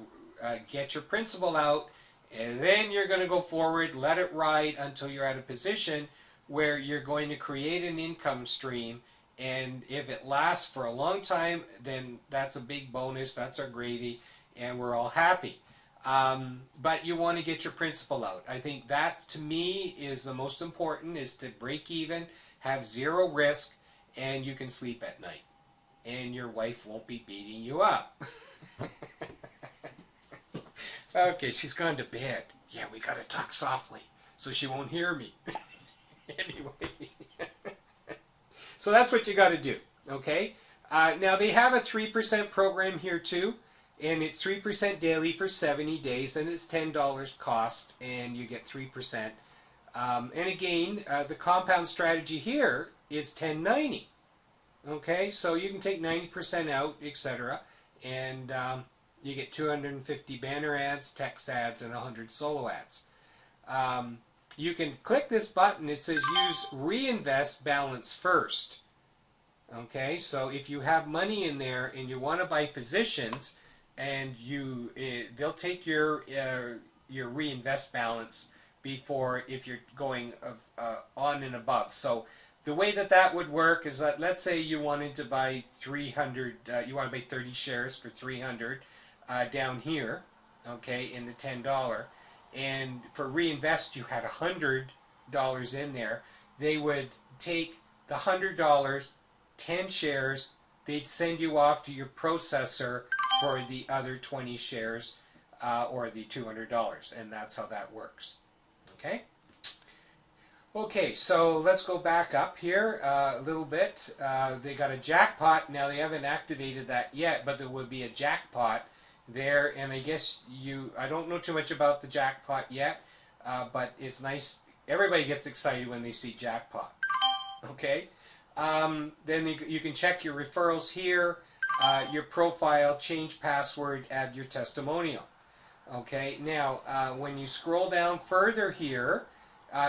get your principal out, and then you're going to go forward, let it ride until you're at a position where you're going to create an income stream. And if it lasts for a long time, then that's a big bonus, that's our gravy, and we're all happy. But you want to get your principal out. I think that, to me, is the most important, is to break even, have zero risk, and you can sleep at night. And your wife won't be beating you up. Okay, she's gone to bed. Yeah, we got to talk softly so she won't hear me. Anyway. So that's what you got to do, okay? Now they have a 3% program here too, and it's 3% daily for 70 days, and it's $10 cost, and you get 3%. And again, the compound strategy here is 1090. Okay, so you can take 90% out, etc., and you get 250 banner ads, text ads, and 100 solo ads. You can click this button. It says use reinvest balance first. Okay, so if you have money in there and you want to buy positions, and they'll take your reinvest balance before, if you're going on and above. So the way that would work is that, let's say you wanted to buy 300, you want to buy 30 shares for 300 down here, okay, in the $10. And for reinvest, you had $100 in there. They would take the $100, 10 shares, they'd send you off to your processor for the other 20 shares or the $200, and that's how that works. Okay? Okay, so let's go back up here a little bit. They got a jackpot. Now they haven't activated that yet, but there will be a jackpot there. And I guess I don't know too much about the jackpot yet, but it's nice. Everybody gets excited when they see jackpot. Okay, then you can check your referrals here, your profile, change password, add your testimonial. Okay, now when you scroll down further here,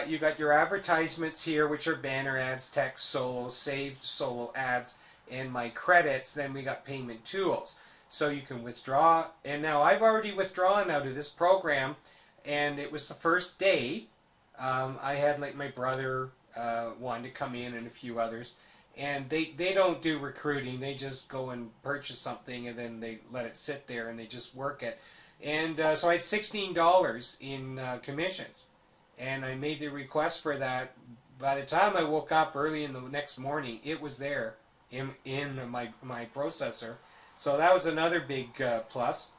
you got your advertisements here, which are banner ads, text, solo, saved solo ads, and my credits. Then we got payment tools. So you can withdraw. And now I've already withdrawn out of this program, and it was the first day. I had like my brother wanted to come in and a few others. And they don't do recruiting. They just go and purchase something, and then they let it sit there, and they just work it. And so I had $16 in commissions. And I made the request for that. By the time I woke up early in the next morning, it was there in my processor. So that was another big plus.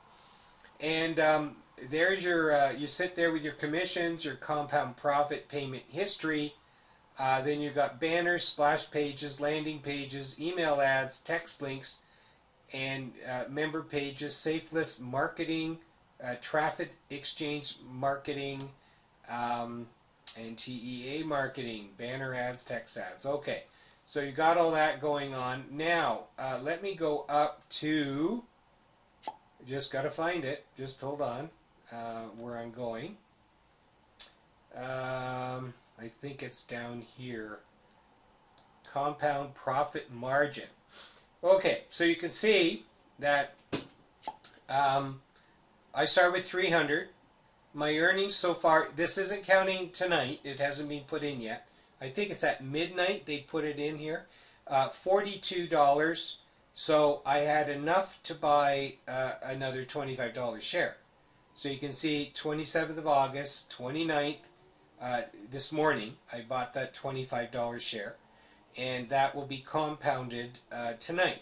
And there's your, you sit there with your commissions, your compound profit payment history. Then you got banners, splash pages, landing pages, email ads, text links, and member pages, safe list marketing, traffic exchange marketing, and TEA marketing, banner ads, text ads. Okay, so you got all that going on. Now, let me go up to, just got to find it, just hold on, where I'm going. I think it's down here. Compound profit margin. Okay, so you can see that I start with 300. My earnings so far, this isn't counting tonight, it hasn't been put in yet. I think it's at midnight they put it in here. $42, so I had enough to buy another $25 share. So you can see 27th of August, 29th, this morning I bought that $25 share, and that will be compounded tonight.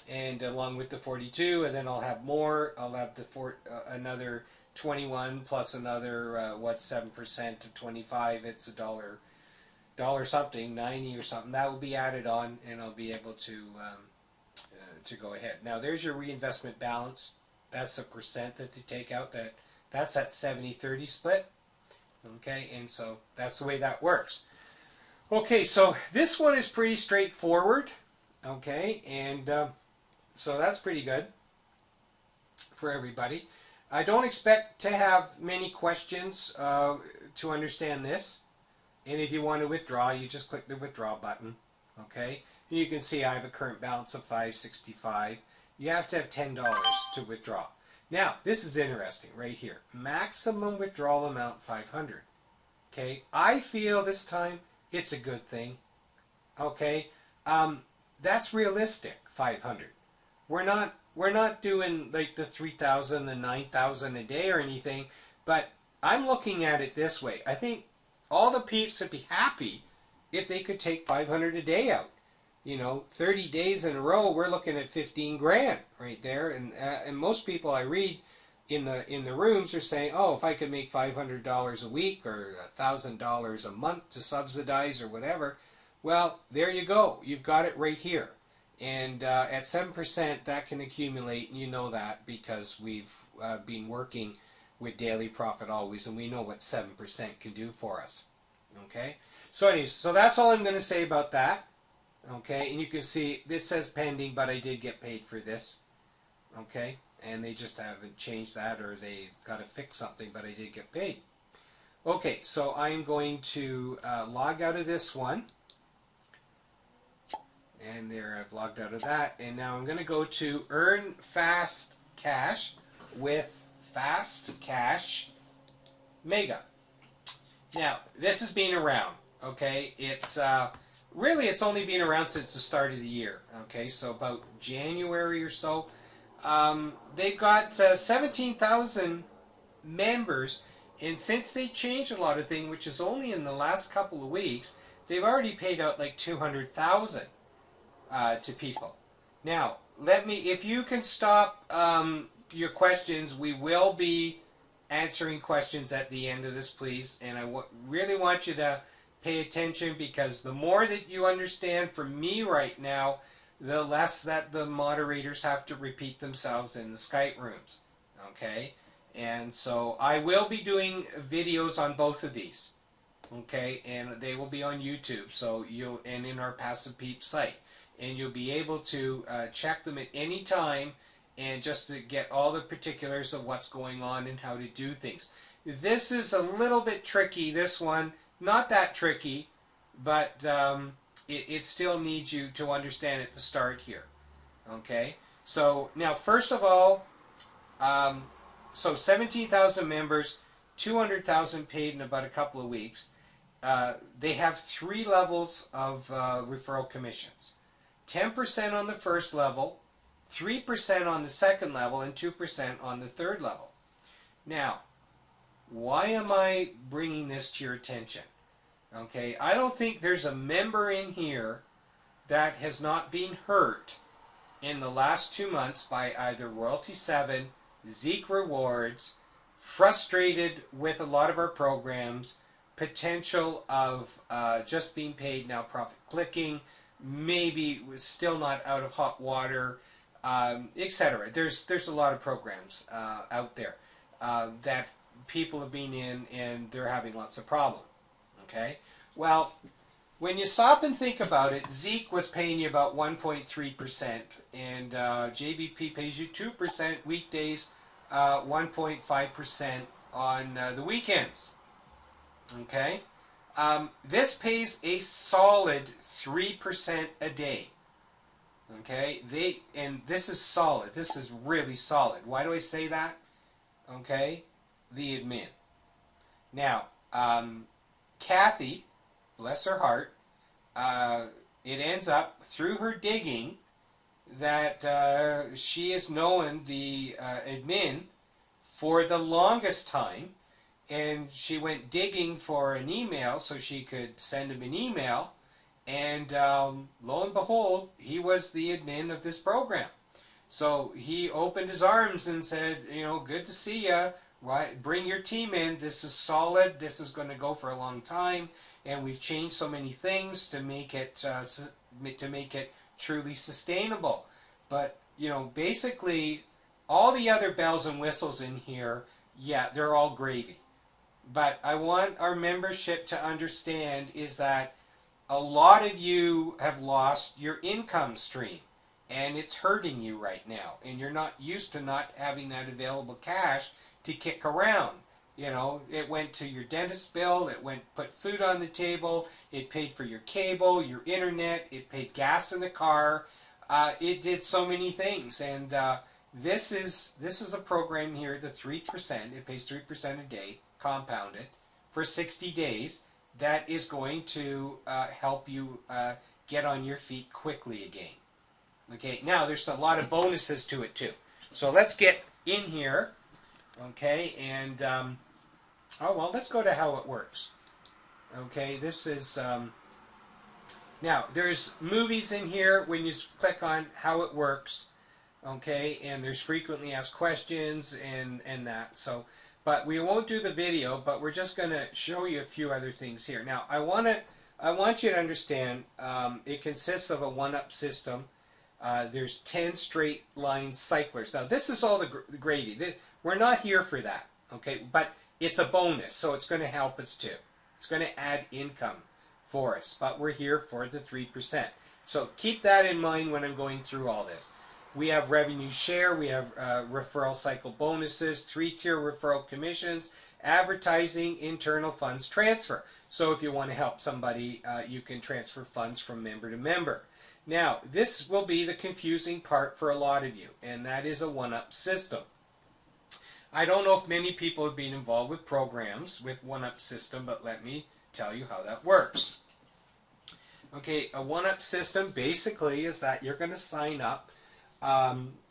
And along with the 42, and then I'll have more, I'll have the another 21 plus another 7% of 25, it's $1 something, 90 or something. That will be added on, and I'll be able to go ahead. Now there's your reinvestment balance. That's a percent that they take out. That's that 70-30 split. Okay, and so that's the way that works. Okay, so this one is pretty straightforward. Okay, and so that's pretty good for everybody. I don't expect to have many questions to understand this. And if you want to withdraw, you just click the withdraw button. Okay, and you can see I have a current balance of $565. You have to have $10 to withdraw. Now, this is interesting right here. Maximum withdrawal amount 500. Okay, I feel this time it's a good thing. Okay, that's realistic. 500. We're not doing like the 3,000, the 9,000 a day or anything. But I'm looking at it this way. I think all the peeps would be happy if they could take 500 a day out. You know, 30 days in a row, we're looking at 15 grand right there. And most people I read in the rooms are saying, oh, if I could make $500 a week or $1,000 a month to subsidize or whatever, well, there you go. You've got it right here. And at 7%, that can accumulate. And you know that because we've been working with Daily Profit Always, and we know what 7% can do for us. Okay? So anyways, so that's all I'm going to say about that. Okay, and you can see it says pending, but I did get paid for this. Okay, and they just haven't changed that, or they got to fix something, but I did get paid. Okay, so I'm going to log out of this one. And there, I've logged out of that. And now I'm going to go to Earn Fast Cash with Fast Cash Mega. Now, this has been around. Okay, it's really, it's only been around since the start of the year. Okay, so about January or so. They've got 17,000 members, and since they changed a lot of things, which is only in the last couple of weeks, they've already paid out like 200,000 to people. Now, if you can stop your questions, we will be answering questions at the end of this, please. And I really want you to pay attention, because the more that you understand from me right now, the less that the moderators have to repeat themselves in the Skype rooms. Okay? And so I will be doing videos on both of these. Okay? And they will be on YouTube, so and in our Passive Peeps site. And you'll be able to check them at any time, and just to get all the particulars of what's going on and how to do things. This is a little bit tricky, this one. Not that tricky, but it still needs you to understand at the start here. Okay? So now, first of all, so 17,000 members, 200,000 paid in about a couple of weeks. They have 3 levels of referral commissions. 10% on the first level, 3% on the second level, and 2% on the third level. Now, why am I bringing this to your attention? Okay, I don't think there's a member in here that has not been hurt in the last 2 months by either Royalty 7, Zeek Rewards, frustrated with a lot of our programs, potential of just being paid now profit clicking, maybe still not out of hot water, etc. There's a lot of programs out there that people have been in, and they're having lots of problems. Okay, well, when you stop and think about it, Zeek was paying you about 1.3%, and JBP pays you 2% weekdays, 1.5% on the weekends. Okay, this pays a solid 3% a day. Okay, and this is solid. This is really solid. Why do I say that? Okay, the admin. Now, Kathy, bless her heart, it ends up through her digging that she has known the admin for the longest time, and she went digging for an email so she could send him an email, and lo and behold, he was the admin of this program. So he opened his arms and said, you know, good to see you. Right, bring your team in. This is solid. This is going to go for a long time, and we've changed so many things to make it truly sustainable. But you know, basically, all the other bells and whistles in here, yeah, they're all gravy. But I want our membership to understand is that a lot of you have lost your income stream, and it's hurting you right now, and you're not used to not having that available cash to kick around. You know, it went to your dentist bill, it put food on the table, it paid for your cable, your internet, it paid gas in the car, it did so many things. And this is a program here, the 3%, it pays 3% a day, compounded, for 60 days, that is going to help you get on your feet quickly again. Okay, now there's a lot of bonuses to it too. So let's get in here. Okay, and oh well, let's go to how it works. Okay, this is now there's movies in here when you click on how it works. Okay, and there's frequently asked questions and that. So, but we won't do the video, but we're just going to show you a few other things here. Now, I want you to understand it consists of a one-up system. There's 10 straight line cyclers. Now, this is all the gravy. We're not here for that, okay? But it's a bonus, so it's going to help us too. It's going to add income for us, but we're here for the 3%. So keep that in mind when I'm going through all this. We have revenue share, we have referral cycle bonuses, 3-tier referral commissions, advertising, internal funds transfer. So if you want to help somebody, you can transfer funds from member to member. Now, this will be the confusing part for a lot of you, and that is a one-up system. I don't know if many people have been involved with programs with one-up system, but let me tell you how that works. Okay, a one-up system basically is that you're going to sign up.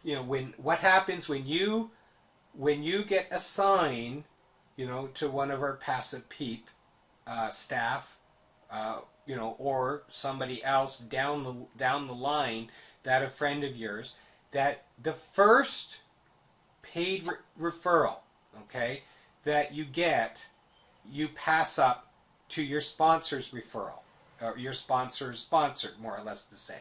You know, what happens when you get assigned, you know, to one of our Passive Peep staff, you know, or somebody else down the line, that a friend of yours, that the first paid referral, okay, that you get, you pass up to your sponsor's referral, or your sponsor's sponsored, more or less to say.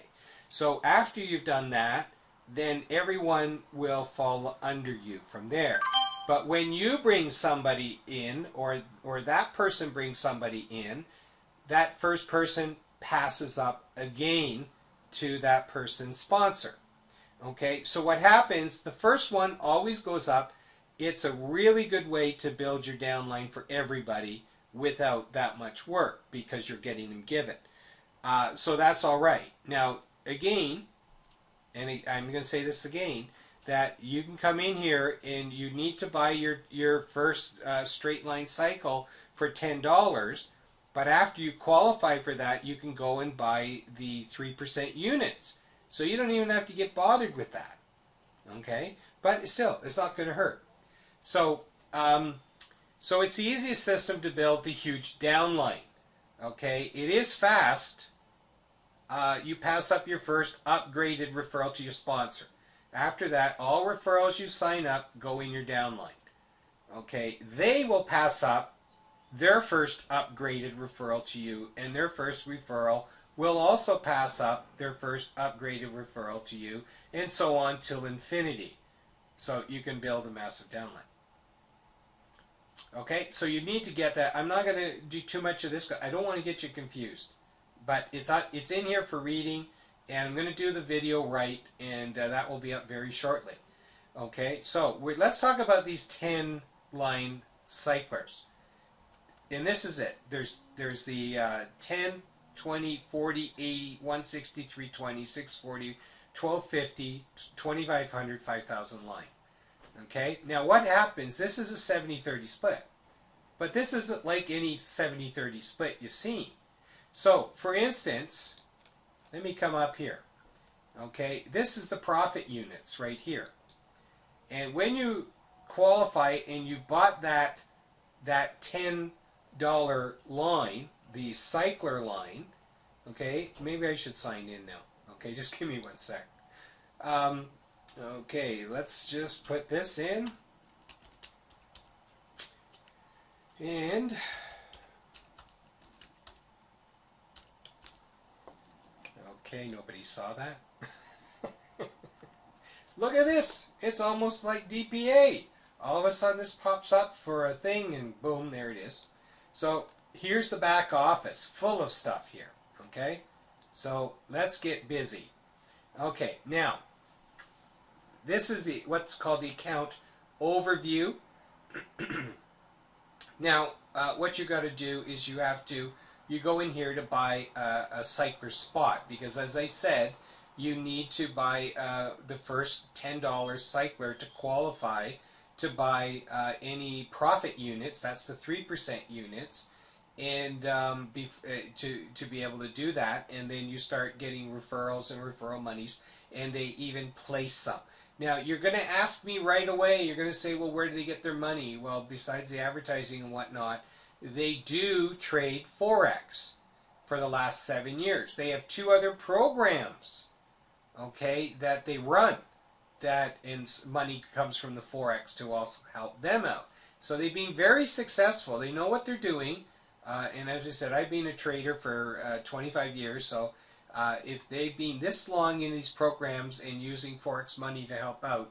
So after you've done that, then everyone will fall under you from there. But when you bring somebody in, or that person brings somebody in, that first person passes up again to that person's sponsor. Okay, so what happens, the first one always goes up. It's a really good way to build your downline for everybody without that much work, because you're getting them given. So that's all right. Now, again, and I'm going to say this again, that you can come in here and you need to buy your first straight line cycle for $10, but after you qualify for that, you can go and buy the 3% units. So you don't even have to get bothered with that. Okay? But still, it's not going to hurt. So, so it's the easiest system to build the huge downline. Okay? It is fast. You pass up your first upgraded referral to your sponsor. After that, all referrals you sign up go in your downline. Okay? They will pass up their first upgraded referral to you, and their first referral will also pass up their first upgraded referral to you, and so on till infinity. So you can build a massive downline. Okay, so you need to get that. I'm not going to do too much of this. I don't want to get you confused. But it's in here for reading, and I'm going to do the video right, and that will be up very shortly. Okay, so let's talk about these 10-line cyclers. And this is it. There's the 10, 20, 40, 80, 160, 320, 640, 1250, 2500, 5000 line. Okay, now what happens, this is a 70-30 split. But this isn't like any 70-30 split you've seen. So, for instance, let me come up here. Okay, this is the profit units right here. And when you qualify and you bought that $10 line, the cycler line, okay, maybe I should sign in now. Okay, just give me 1 sec. Okay, let's just put this in. And okay, nobody saw that. Look at this. It's almost like DPA. All of a sudden this pops up for a thing and boom, there it is. So here's the back office full of stuff here. Okay, so let's get busy. Okay, now this is what's called the account overview. Now what you got to do is you go in here to buy a cycler spot, because as I said, you need to buy the first $10 cycler to qualify to buy any profit units. That's the 3% units, and to be able to do that, and then you start getting referrals and referral monies, and they even place some. Now you're going to ask me right away, you're going to say, well, where do they get their money? Well, besides the advertising and whatnot, they do trade Forex for the last 7 years. They have 2 other programs, okay, that they run, and money comes from the Forex to also help them out. So they've been very successful. They know what they're doing, and as I said, I've been a trader for 25 years, so if they've been this long in these programs and using Forex money to help out,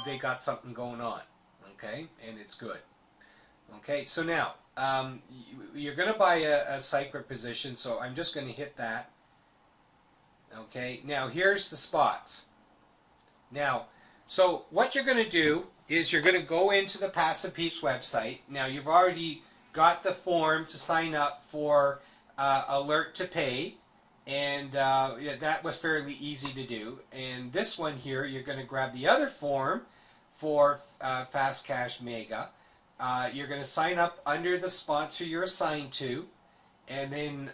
they got something going on, okay, and it's good. Okay, so now you're going to buy a cycler position, so I'm just going to hit that. Okay, now here's the spots. Now, so what you're going to do is you're going to go into the Passive Peeps website. Now you've already got the form to sign up for Alert to Pay, and yeah, that was fairly easy to do. And this one here, you're going to grab the other form for Fast Cash Mega. You're going to sign up under the sponsor you're assigned to, and then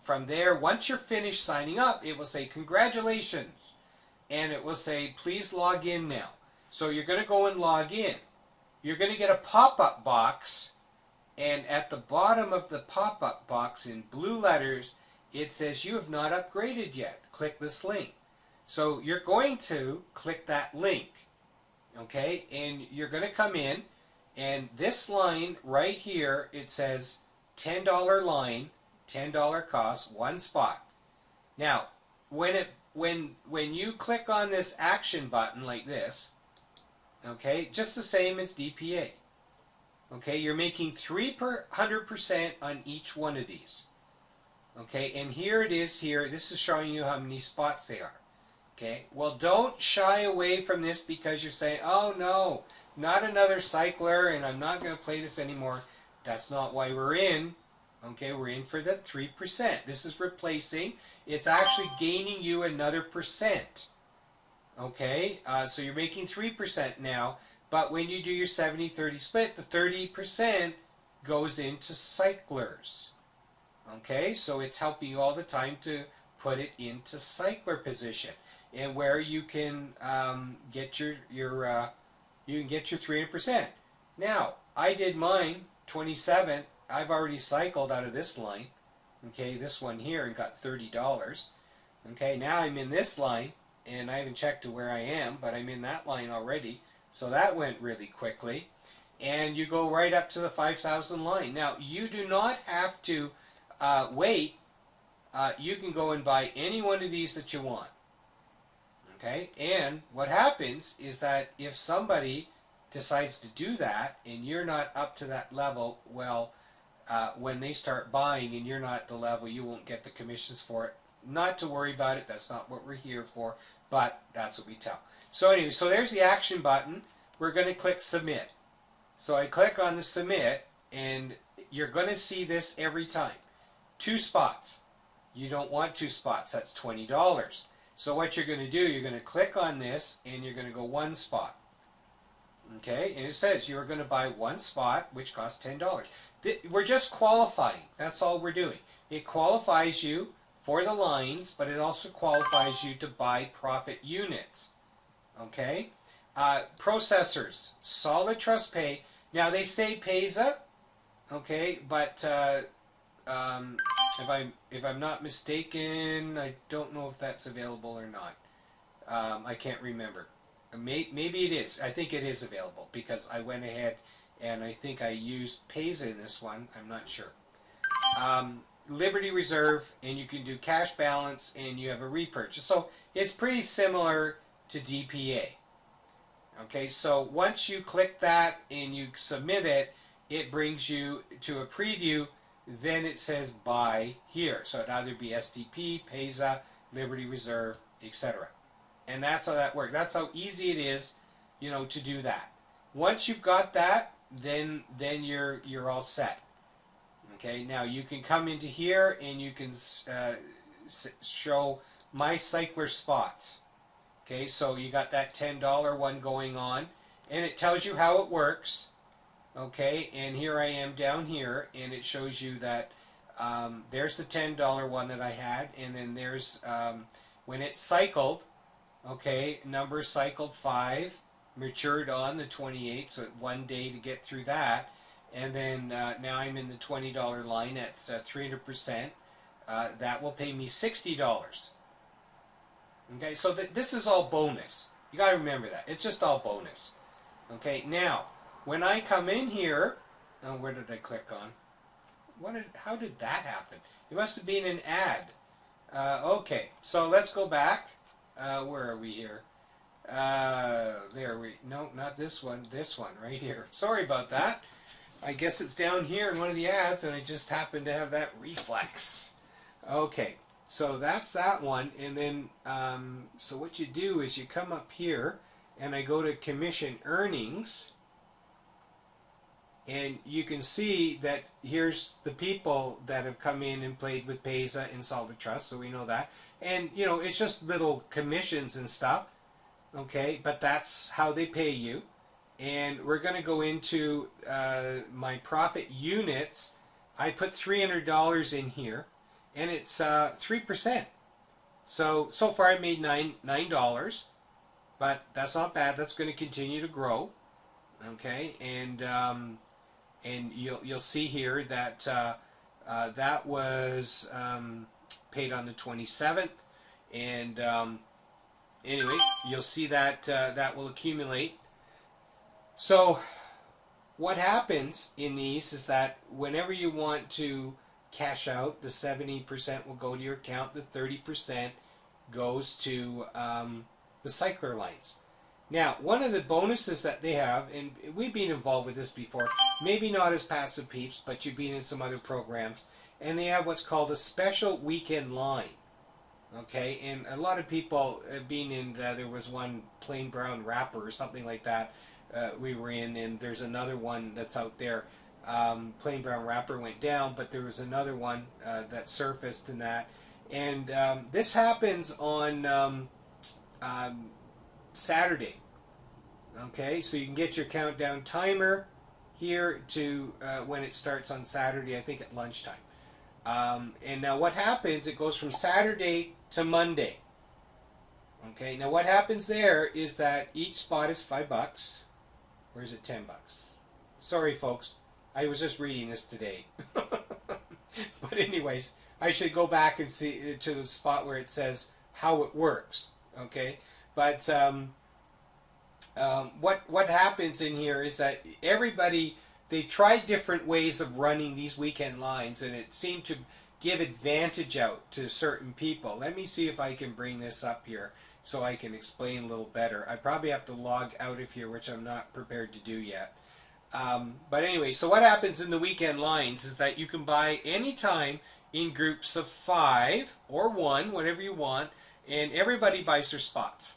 from there, once you're finished signing up, it will say congratulations, and it will say please log in now. So you're going to go and log in. You're going to get a pop-up box, and at the bottom of the pop-up box in blue letters, it says you have not upgraded yet. Click this link. So you're going to click that link, okay, and you're going to come in. And this line right here, it says $10 line, $10 cost, one spot. Now, when you click on this action button like this, okay, just the same as DPA. Okay, you're making 300% on each one of these. Okay, and here it is here. This is showing you how many spots they are. Okay, well, don't shy away from this because you're saying, oh no, not another cycler and I'm not going to play this anymore. That's not why we're in. Okay, we're in for the 3%. This is replacing. It's actually gaining you another percent. Okay, so you're making 3% now, but when you do your 70-30 split, the 30% goes into cyclers. Okay, so it's helping you all the time to put it into cycler position, and where you can get your 300%. Now, I did mine 27. I've already cycled out of this line. Okay, this one here, and got $30. Okay, now I'm in this line, and I haven't checked to where I am, but I'm in that line already. So that went really quickly, and you go right up to the 5,000 line. Now, you do not have to wait. You can go and buy any one of these that you want. Okay, and what happens is that if somebody decides to do that and you're not up to that level, well, when they start buying and you're not at the level, you won't get the commissions for it. Not to worry about it. That's not what we're here for, but that's what we tell. So anyway, so there's the action button. We're going to click submit. So I click on the submit, and you're going to see this every time. 2 spots. You don't want 2 spots. That's $20. So what you're going to do, you're going to click on this, and you're going to go 1 spot. Okay, and it says you're going to buy 1 spot, which costs $10. We're just qualifying. That's all we're doing. It qualifies you for the lines, but it also qualifies you to buy profit units. Okay, processors, Solid Trust Pay. Now they say PESA, okay, but if I'm not mistaken, I don't know if that's available or not. I can't remember. Maybe it is. I think it is available because I went ahead and I think I used PESA in this one. I'm not sure. Liberty Reserve, and you can do cash balance, and you have a repurchase. So it's pretty similar to DPA. Okay, so once you click that and you submit it, it brings you to a preview. Then it says buy here. So it'd either be SDP, PESA, Liberty Reserve, etc. And that's how that works. That's how easy it is, you know, to do that. Once you've got that, then you're all set. Okay, now you can come into here and you can show my cycler spots. Okay, so you got that $10 one going on, and it tells you how it works. Okay, and here I am down here, and it shows you that there's the $10 one that I had, and then there's when it cycled. Okay, number cycled 5, matured on the 28th, so 1 day to get through that. And then now I'm in the $20 line at 300%. That will pay me $60. Okay, so this is all bonus. You got to remember that. It's just all bonus. Okay, now, when I come in here, where did I click on? How did that happen? It must have been an ad. Okay, so let's go back. Where are we here? No, not this one. This one right here. Sorry about that. I guess it's down here in one of the ads, and I just happened to have that reflex. Okay, so that's that one, and then so what you do is you come up here, and I go to commission earnings, and you can see that here's the people that have come in and played with PESA and Solid Trust, so we know that. And, you know, it's just little commissions and stuff, okay, but that's how they pay you. And we're going to go into my profit units. I put $300 in here, and it's 3%. So far I made $9, but that's not bad. That's going to continue to grow, okay. And you'll see here that that was paid on the 27th, and anyway, you'll see that that will accumulate. So what happens in these is that whenever you want to cash out, the 70% will go to your account, the 30% goes to the cycler lines. Now, one of the bonuses that they have, and we've been involved with this before, maybe not as Passive Peeps, but you've been in some other programs, and they have what's called a special weekend line. Okay, and a lot of people have been in, there was one plain brown wrapper or something like that we were in, and there's another one that's out there. Plain brown wrapper went down, but there was another one that surfaced in that. And this happens on Saturday. Okay, so you can get your countdown timer here to when it starts on Saturday, I think at lunchtime. And now what happens, it goes from Saturday to Monday. Okay, now what happens there is that each spot is $5, or is it $10? Sorry folks, I was just reading this today. But anyways, I should go back and see to the spot where it says how it works. Okay, but what happens in here is that everybody, they tried different ways of running these weekend lines, and it seemed to give advantage out to certain people. Let me see if I can bring this up here so I can explain a little better. I probably have to log out of here, which I'm not prepared to do yet. But anyway, so what happens in the weekend lines is that you can buy anytime in groups of 5 or 1, whatever you want, and everybody buys their spots.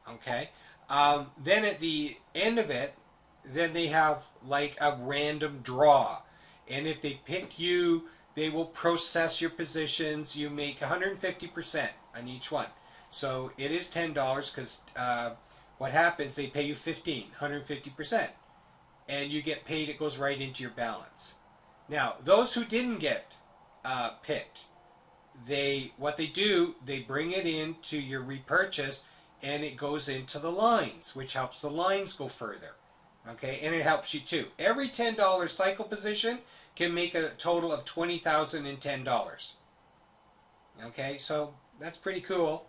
Okay? Then at the end of it, then they have like a random draw. And if they pick you, they will process your positions. You make 150% on each one. So it is $10 because what happens, they pay you 150%. And you get paid, it goes right into your balance. Now, those who didn't get picked, what they do, they bring it into your repurchase, and it goes into the lines, which helps the lines go further. Okay, and it helps you too. Every $10 cycle position can make a total of $20,010. Okay, so that's pretty cool.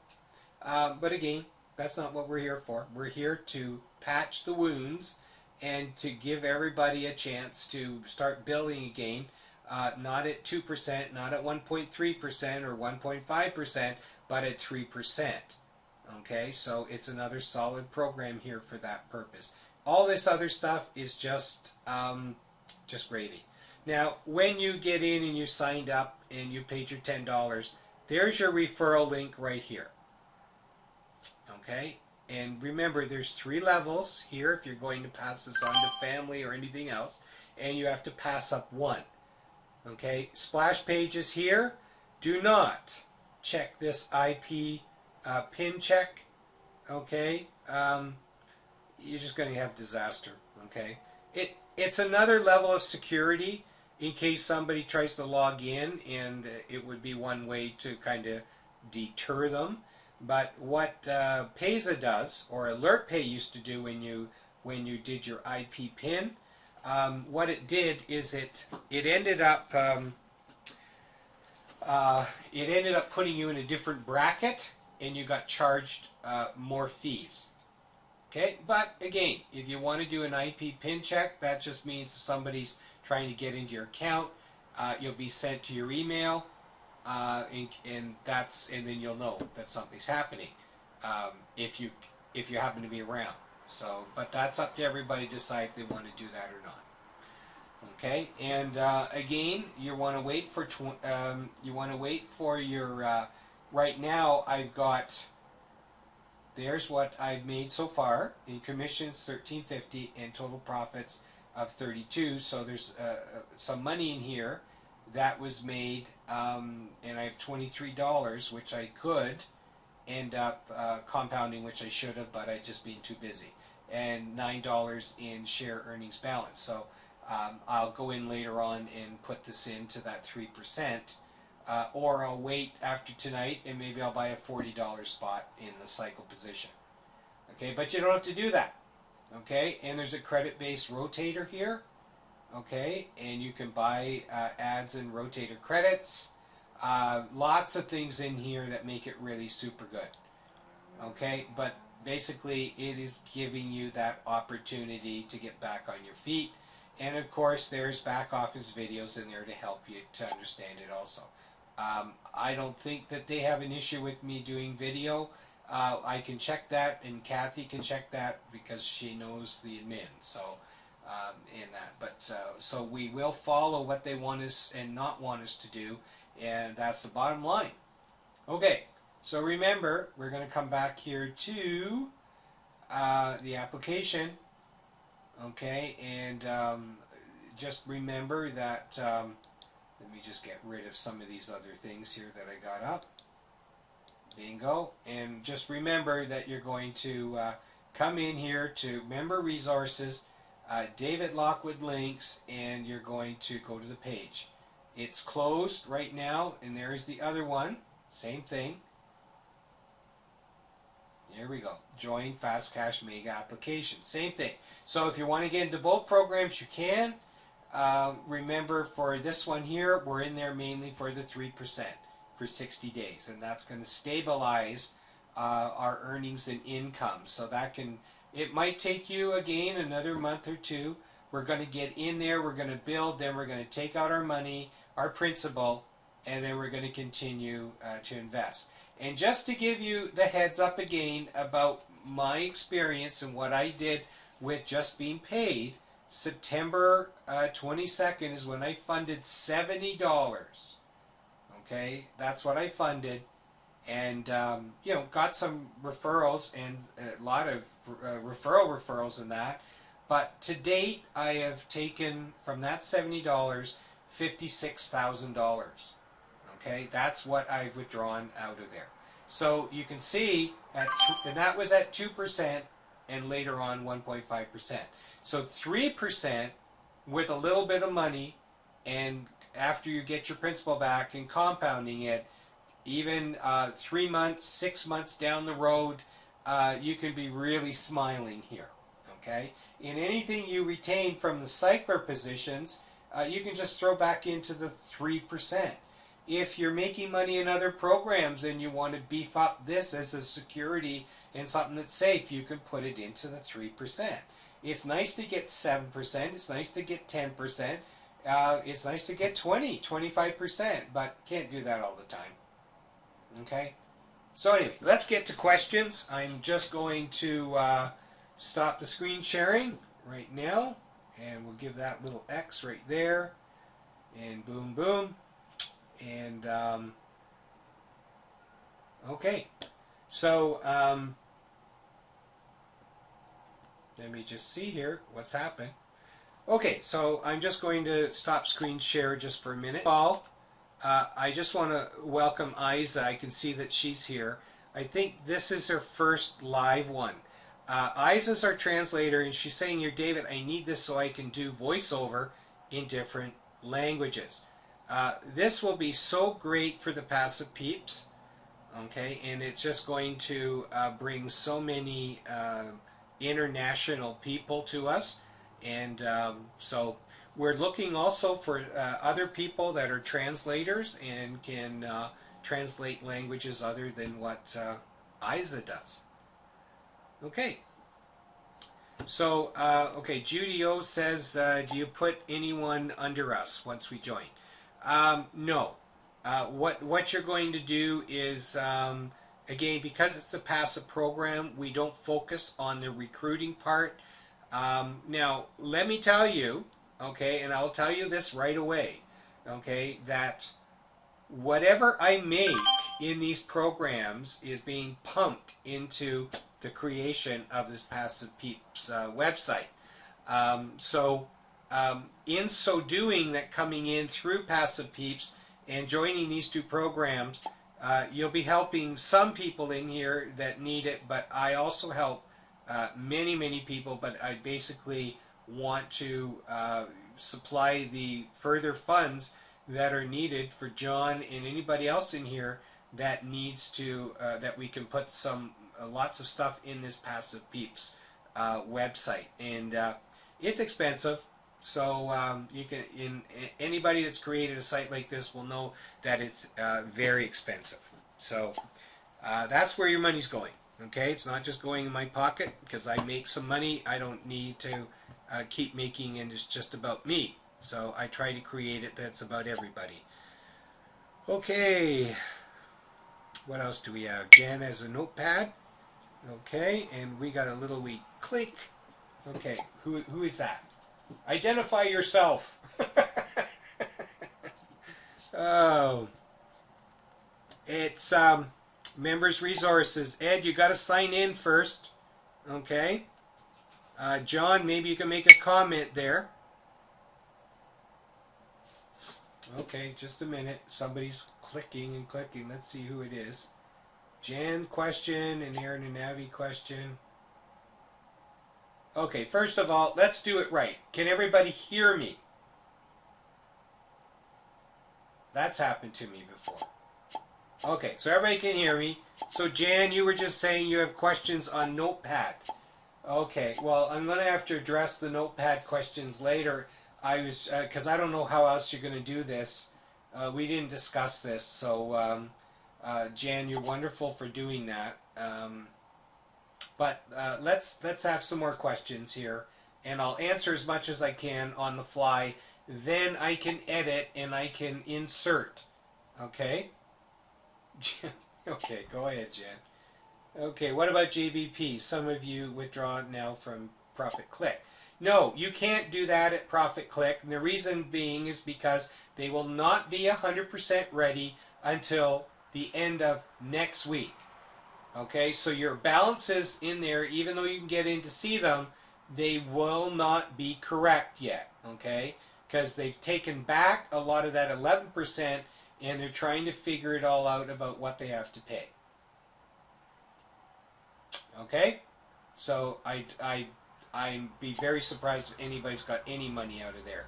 But again, that's not what we're here for. We're here to patch the wounds and to give everybody a chance to start building again. Not at 2%, not at 1.3% or 1.5%, but at 3%. Okay, so it's another solid program here for that purpose. All this other stuff is just gravy. Now, when you get in and you signed up and you paid your $10, there's your referral link right here. Okay, and remember, there's 3 levels here if you're going to pass this on to family or anything else, and you have to pass up 1. Okay, splash pages here. Do not check this IP pin check. Okay, you're just going to have disaster. Okay, it's another level of security in case somebody tries to log in, and it would be one way to kind of deter them. But what Payza does, or AlertPay used to do when you did your IP pin, what it did is it ended up putting you in a different bracket, and you got charged more fees. Okay, but again, if you want to do an IP pin check, that just means somebody's trying to get into your account. You'll be sent to your email, and then you'll know that something's happening if you happen to be around. So, but that's up to everybody to decide if they want to do that or not. Okay, and again, you want to wait for your. Right now, I've got. There's what I've made so far in commissions, $13.50, and total profits of $32. So there's some money in here that was made, and I have $23, which I could end up compounding, which I should have, but I just been too busy, and $9 in share earnings balance. So I'll go in later on and put this into that 3%, or I'll wait after tonight and maybe I'll buy a $40 spot in the cycle position. Okay, but you don't have to do that. Okay, and there's a credit-based rotator here. Okay, and you can buy ads and rotator credits. Lots of things in here that make it really super good. Okay, but basically it is giving you that opportunity to get back on your feet. And of course, there's back office videos in there to help you to understand it also. I don't think that they have an issue with me doing video. I can check that, and Kathy can check that because she knows the admin. So, in that, but so we will follow what they want us and not want us to do, and that's the bottom line. Okay, so remember, we're going to come back here to the application. Okay, and just remember that. Let me just get rid of some of these other things here that I got up. Bingo. And just remember that you're going to come in here to Member Resources, David Lockwood Links, and you're going to go to the page. It's closed right now, and there's the other one. Same thing. Here we go. Join Fast Cash Mega Application. Same thing. So if you want to get into both programs, you can. Remember, for this one here, we're in there mainly for the 3% for 60 days, and that's going to stabilize our earnings and income. So that can, it might take you again another month or two. We're going to get in there, we're going to build, then we're going to take out our money, our principal, and then we're going to continue to invest. And just to give you the heads up again about my experience and what I did with just being paid, September 22nd is when I funded $70. Okay, that's what I funded, and you know, got some referrals and a lot of referrals in that. But to date, I have taken from that $70 $56,000. Okay, that's what I've withdrawn out of there. So you can see, and that was at 2%, and later on 1.5%. So 3% with a little bit of money, and after you get your principal back and compounding it, even 3 months, 6 months down the road, you can be really smiling here. Okay? In anything you retain from the cycler positions, you can just throw back into the 3%. If you're making money in other programs and you want to beef up this as a security and something that's safe, you can put it into the 3%. It's nice to get 7%. It's nice to get 10%. It's nice to get 20, 25%, but can't do that all the time. Okay? So anyway, let's get to questions. I'm just going to stop the screen sharing right now, and we'll give that little X right there, and boom, boom. And okay, so let me just see here what's happened. Okay, so I'm just going to stop screen share just for a minute. Paul, I just want to welcome Isa. I can see that she's here. I think this is her first live one. Isa's our translator, and she's saying here, David, I need this so I can do voiceover in different languages. This will be so great for the passive peeps, okay, and it's just going to bring so many international people to us, and so we're looking also for other people that are translators and can translate languages other than what Isa does. Okay. So, okay, Judy O says, do you put anyone under us once we join? No. What you're going to do is, again, because it's a passive program, we don't focus on the recruiting part. Now, let me tell you, okay, and I'll tell you this right away, okay, that whatever I make in these programs is being pumped into the creation of this Passive Peeps website. In so doing, that coming in through Passive Peeps and joining these two programs, you'll be helping some people in here that need it, but I also help many, many people, but I basically want to supply the further funds that are needed for John and anybody else in here that needs to, that we can put some lots of stuff in this Passive Peeps website. And it's expensive, so you can, anybody that's created a site like this will know that it's very expensive. So that's where your money's going. Okay, it's not just going in my pocket because I make some money. I don't need to keep making it is just about me. So I try to create it that's about everybody. Okay, what else do we have? Jan has a notepad. Okay, and we got a little wee click. Okay, who is that? Identify yourself. Oh, it's members resources. Ed, you got to sign in first. Okay. John, maybe you can make a comment there. Okay, just a minute. Somebody's clicking and clicking. Let's see who it is. Jan question and Aaron and Abby question. Okay, first of all, let's do it right. Can everybody hear me? That's happened to me before. Okay, so everybody can hear me. So Jan, you were just saying you have questions on Notepad. Okay, well, I'm going to have to address the Notepad questions later. Because I don't know how else you're going to do this. We didn't discuss this, so Jan, you're wonderful for doing that. But let's have some more questions here, and I'll answer as much as I can on the fly. Then I can edit and I can insert. Okay? Okay, go ahead, Jan. Okay, what about JBP? Some of you withdraw now from Profit Click. No, you can't do that at Profit Click, and the reason being is because they will not be 100% ready until the end of next week. Okay, so your balances in there, even though you can get in to see them, they will not be correct yet, okay? Because they've taken back a lot of that 11% and they're trying to figure it all out about what they have to pay. Okay? So I'd be very surprised if anybody's got any money out of there.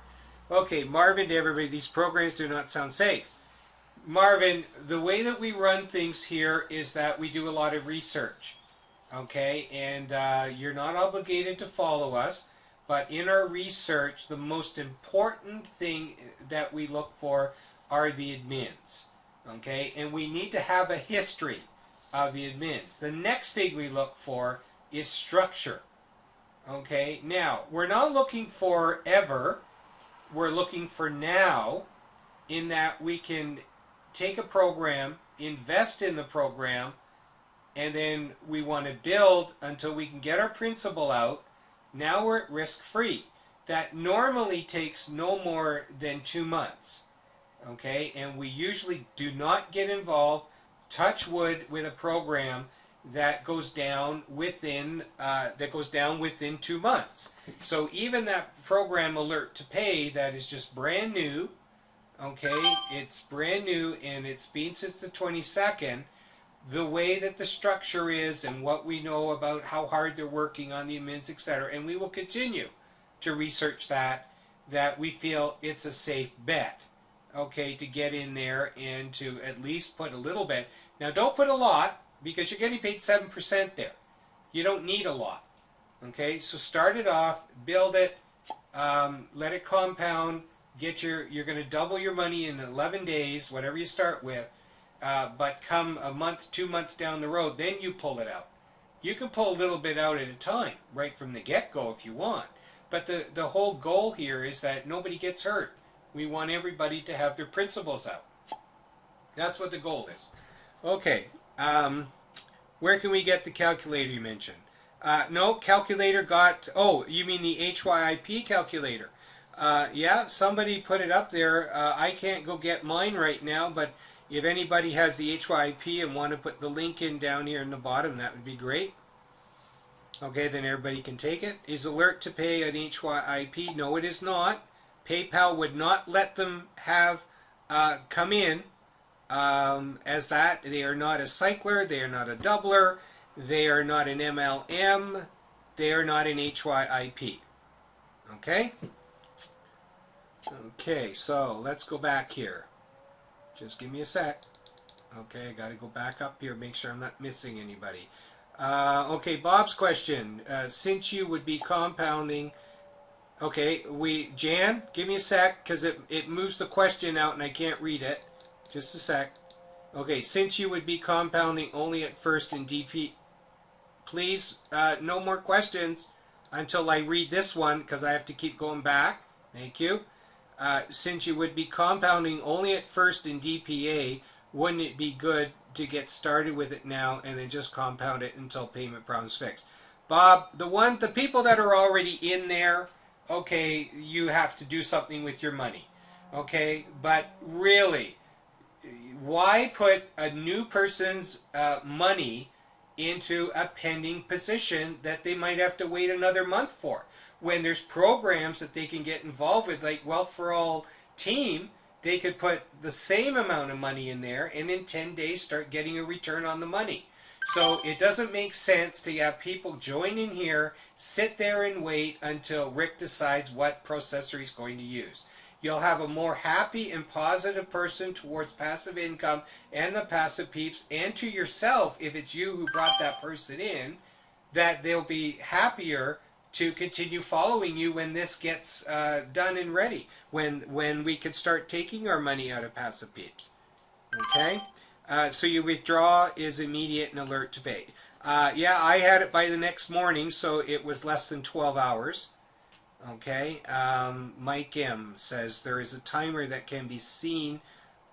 Okay, Marvin to everybody, these programs do not sound safe. Marvin, the way that we run things here is that we do a lot of research. Okay, and you're not obligated to follow us, but in our research, the most important thing that we look for are the admins. Okay, and we need to have a history of the admins. The next thing we look for is structure. Okay, now, we're not looking for ever, we're looking for now, in that we can take a program, invest in the program, and then we want to build until we can get our principal out. Now we're at risk-free. That normally takes no more than 2 months. Okay, and we usually do not get involved, touch wood, with a program that goes down within 2 months. So even that program Alert to Pay that is just brand new, okay, it's brand new and it's been since the 22nd, the way that the structure is and what we know about how hard they're working on the admins, etc., and we will continue to research that we feel it's a safe bet, okay, to get in there and to at least put a little bit. Now don't put a lot, because you're getting paid 7% there. You don't need a lot. Okay, so start it off, build it, let it compound, you're going to double your money in 11 days, whatever you start with, but come a month, 2 months down the road, then you pull it out. You can pull a little bit out at a time, right from the get-go if you want. But the whole goal here is that nobody gets hurt. We want everybody to have their principals out. That's what the goal is. Okay. Where can we get the calculator you mentioned? No, calculator got... Oh, you mean the HYIP calculator. Yeah, somebody put it up there. I can't go get mine right now, but if anybody has the HYIP and want to put the link in down here in the bottom, that would be great. Okay, then everybody can take it. Is Alert to Pay an HYIP? No, it is not. PayPal would not let them have come in as that. They are not a cycler, they are not a doubler, they are not an MLM, they are not an HYIP. Okay? Okay, so let's go back here. Just give me a sec. Okay, I gotta go back up here, make sure I'm not missing anybody. Okay, Bob's question. Since you would be compounding... Okay, Jan, give me a sec, because it moves the question out and I can't read it. Just a sec. Okay, since you would be compounding only at first in DP, please, no more questions. until I read this one, because I have to keep going back. Thank you. Since you would be compounding only at first in DPA, wouldn't it be good to get started with it now and then just compound it until payment problems fixed? Bob, the people that are already in there, okay, you have to do something with your money, okay? But really, why put a new person's money into a pending position that they might have to wait another month for, when there's programs that they can get involved with, like Wealth for All team? They could put the same amount of money in there and in 10 days start getting a return on the money. So it doesn't make sense to have people join in here, sit there and wait until Rick decides what processor he's going to use. You'll have a more happy and positive person towards passive income and the passive peeps, and to yourself, if it's you who brought that person in, that they'll be happier to continue following you when this gets done and ready, when we can start taking our money out of passive peeps. Okay? So your withdraw is immediate and alert to pay. Yeah, I had it by the next morning, so it was less than 12 hours. Okay? Mike M says there is a timer that can be seen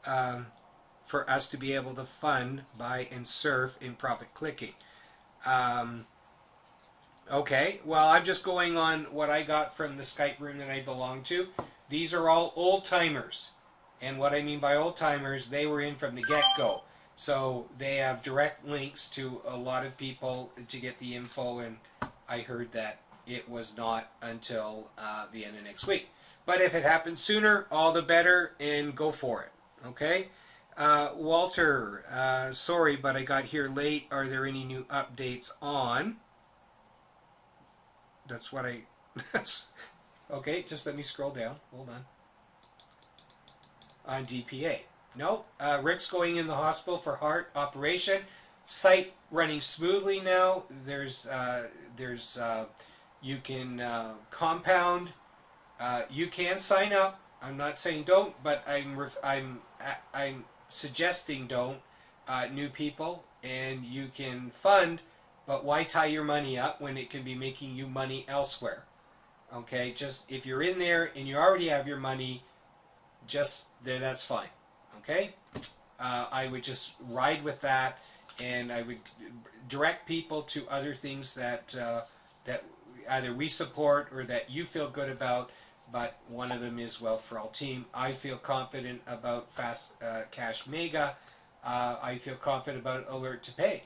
for us to be able to fund, buy, and surf in profit clicking. Okay, well, I'm just going on what I got from the Skype room that I belong to. These are all old timers. And what I mean by old timers, they were in from the get-go. So they have direct links to a lot of people to get the info, and I heard that it was not until the end of next week. But if it happens sooner, all the better, and go for it. Okay? Walter, sorry, but I got here late. Are there any new updates on... That's what I... Okay, just let me scroll down. Hold on. On DPA. No, Rick's going in the hospital for heart operation. Site running smoothly now. You can compound. You can sign up. I'm not saying don't, but I'm suggesting don't. New people, and you can fund. But why tie your money up when it can be making you money elsewhere? Okay, just if you're in there and you already have your money, just there, that's fine. Okay, I would just ride with that, and I would direct people to other things that that either we support or that you feel good about. But one of them is Wealth for All team. I feel confident about Fast Cash Mega. I feel confident about Alert to Pay.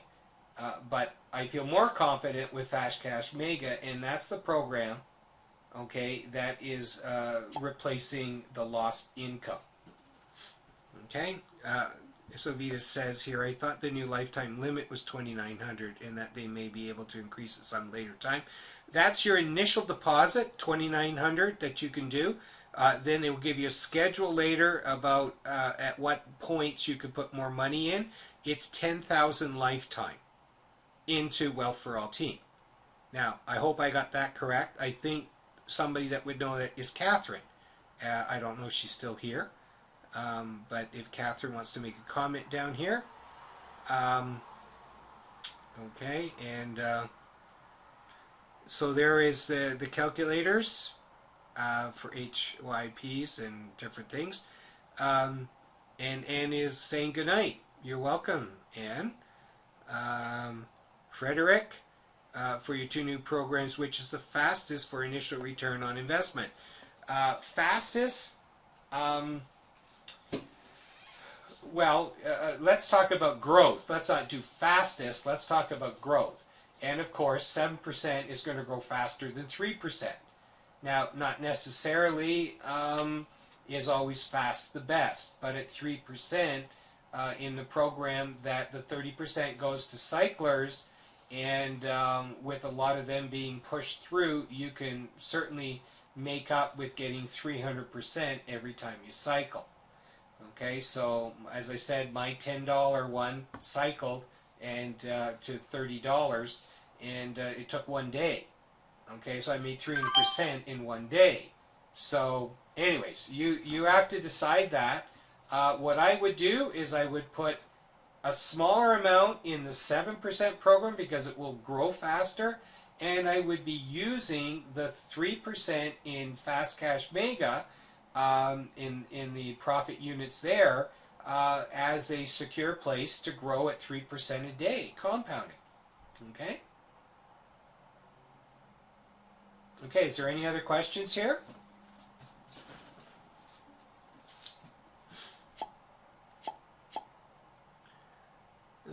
But I feel more confident with Fast Cash Mega, and that's the program, okay, that is replacing the lost income. Okay? So Vita says here, I thought the new lifetime limit was $2,900 and that they may be able to increase it some later time. That's your initial deposit, $2,900, that you can do. Then they will give you a schedule later about at what points you could put more money in. It's $10,000 lifetime into Wealth for All team. Now, I hope I got that correct. I think somebody that would know that is Catherine. I don't know if she's still here. But if Catherine wants to make a comment down here. Okay, and so there is the calculators for HYPs and different things. And Anne is saying goodnight. You're welcome, Anne. Frederick, for your 2 new programs, which is the fastest for initial return on investment? Fastest? Well, let's talk about growth. Let's not do fastest. Let's talk about growth. And of course, 7% is going to grow faster than 3%. Now, not necessarily is always fast the best, but at 3% in the program, that the 30% goes to cyclers, and with a lot of them being pushed through, you can certainly make up with getting 300% every time you cycle. Okay, so as I said, my $10 one cycled and to $30, and it took 1 day. Okay, so I made 300% in 1 day. So, anyways, you have to decide that. What I would do is I would put a smaller amount in the 7% program because it will grow faster, and I would be using the 3% in Fast Cash Mega in the profit units there as a secure place to grow at 3% a day, compounding. Okay? Okay, is there any other questions here?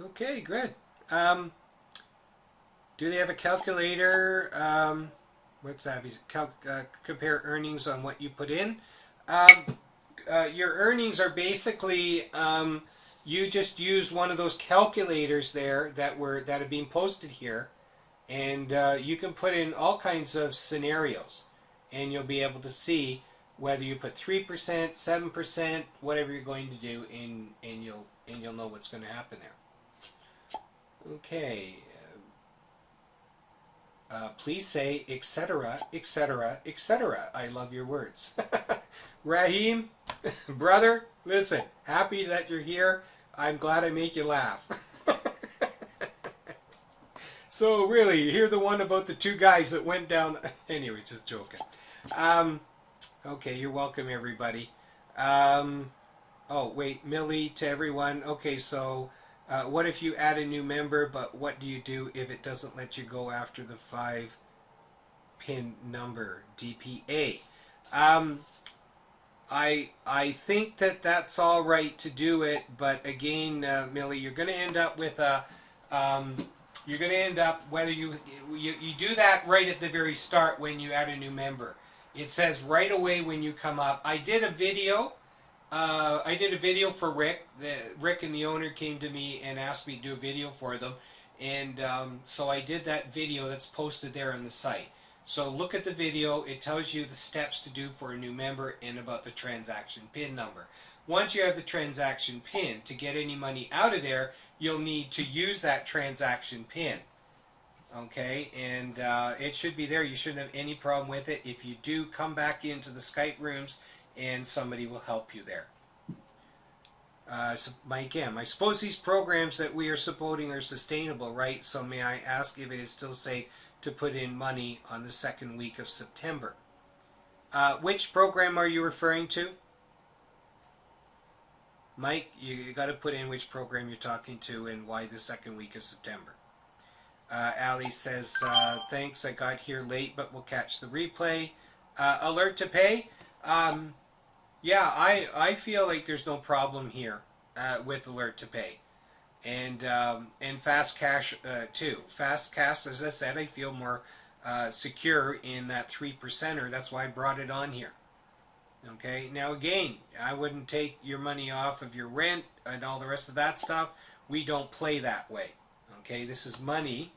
Okay, good. Do they have a calculator? What's that? Compare earnings on what you put in. Your earnings are basically you just use one of those calculators there that are being posted here, and you can put in all kinds of scenarios, and you'll be able to see whether you put 3%, 7%, whatever you're going to do, and you'll know what's going to happen there. Okay. Please say etc., etc., etc. I love your words. Raheem, brother, listen, happy that you're here. I'm glad I make you laugh. So really, you're the one about the two guys that went down. Anyway, just joking. Okay, you're welcome, everybody. Oh, wait, Millie to everyone. Okay, so what if you add a new member, but what do you do if it doesn't let you go after the 5-pin number, DPA? I think that's all right to do it, but again, Millie, you're going to end up with a whether you do that right at the very start when you add a new member. It says right away when you come up. I did a video for Rick. Rick and the owner came to me and asked me to do a video for them, and so I did that video that's posted there on the site. So look at the video. It tells you the steps to do for a new member and about the transaction PIN number. Once you have the transaction PIN, to get any money out of there, you'll need to use that transaction PIN. Okay, and it should be there. You shouldn't have any problem with it. If you do, come back into the Skype rooms and somebody will help you there. So Mike M., I suppose these programs that we are supporting are sustainable, right? So may I ask if it is still safe to put in money on the second week of September? Which program are you referring to? Mike, you got to put in which program you're talking to and why the second week of September. Ali says, thanks, I got here late, but we'll catch the replay. Alert to pay? Yeah, I feel like there's no problem here with alert to pay. And fast cash too. Fast cash, as I said, I feel more secure in that 3%er. That's why I brought it on here. Okay, now again, I wouldn't take your money off of your rent and all the rest of that stuff. We don't play that way. Okay, this is money.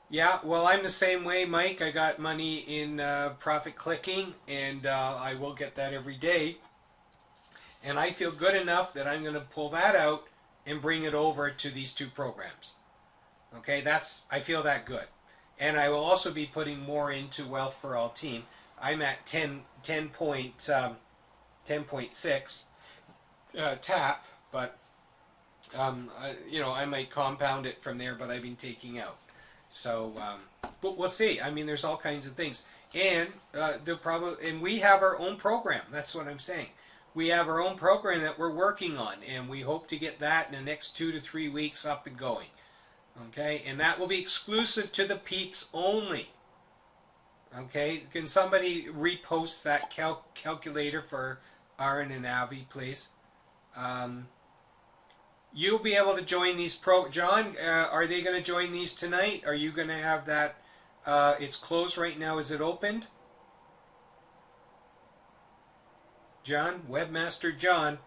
Yeah, well, I'm the same way, Mike. I got money in profit clicking, and I will get that every day. And I feel good enough that I'm going to pull that out and bring it over to these two programs. Okay, I feel that good. And I will also be putting more into Wealth for All Team. I'm at 10.6 tap, but I might compound it from there, but I've been taking out. So, but we'll see. I mean, there's all kinds of things, and we have our own program. That's what I'm saying. We have our own program that we're working on, and we hope to get that in the next 2 to 3 weeks up and going. Okay, and that will be exclusive to the Peeps only. Okay, can somebody repost that calculator for Aaron and Avi, please? You'll be able to join these John, are they going to join these tonight? Are you going to have that? It's closed right now. Is it opened? John, Webmaster John.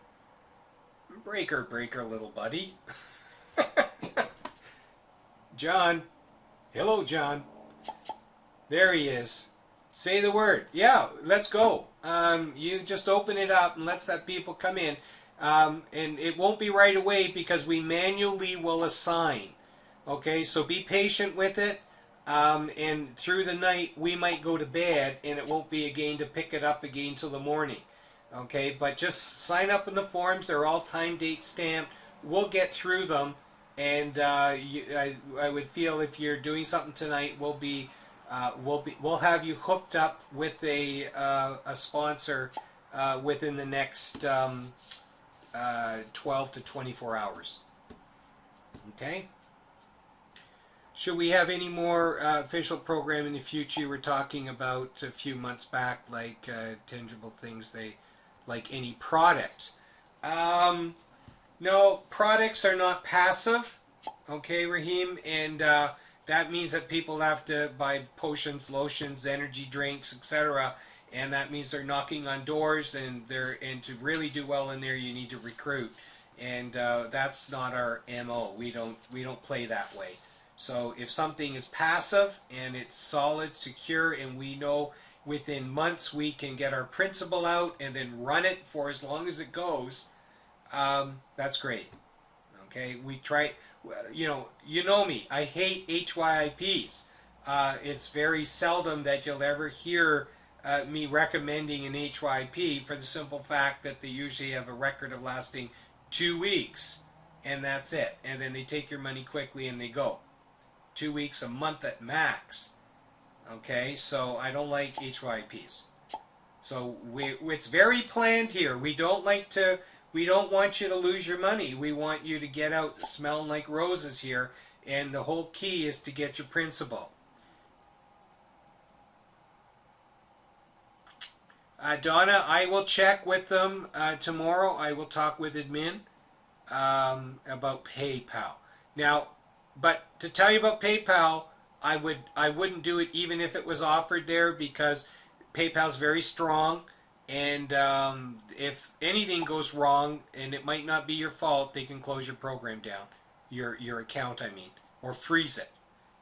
Breaker, little buddy. John. Hello, John. There he is. Say the word. Yeah, let's go. You just open it up and let that people come in. And it won't be right away because we manually will assign. Okay, so be patient with it. And through the night, we might go to bed and it won't be again to pick it up again till the morning. Okay, but just sign up in the forms. They're all time date stamped. We'll get through them. And I would feel if you're doing something tonight, we'll have you hooked up with a sponsor within the next 12 to 24 hours. Okay. Should we have any more official program in the future? You were talking about a few months back, like tangible things, like any product. No, products are not passive, okay, Raheem, and that means that people have to buy potions, lotions, energy drinks, etc. And that means they're knocking on doors, and to really do well in there, you need to recruit, and that's not our MO. We don't play that way. So if something is passive and it's solid, secure, and we know within months we can get our principal out and then run it for as long as it goes, that's great. Okay, we try. You know me. I hate HYIPs. It's very seldom that you'll ever hear me recommending an HYP for the simple fact that they usually have a record of lasting 2 weeks, and that's it. And then they take your money quickly and they go. 2 weeks, a month at max. Okay, so I don't like HYPs. So it's very planned here. We don't want you to lose your money. We want you to get out smelling like roses here, and the whole key is to get your principal. Donna, I will check with them tomorrow. I will talk with admin about PayPal. Now, but to tell you about PayPal, I wouldn't do it even if it was offered there, because PayPal's very strong, and if anything goes wrong, and it might not be your fault, they can close your program down, your account, I mean, or freeze it,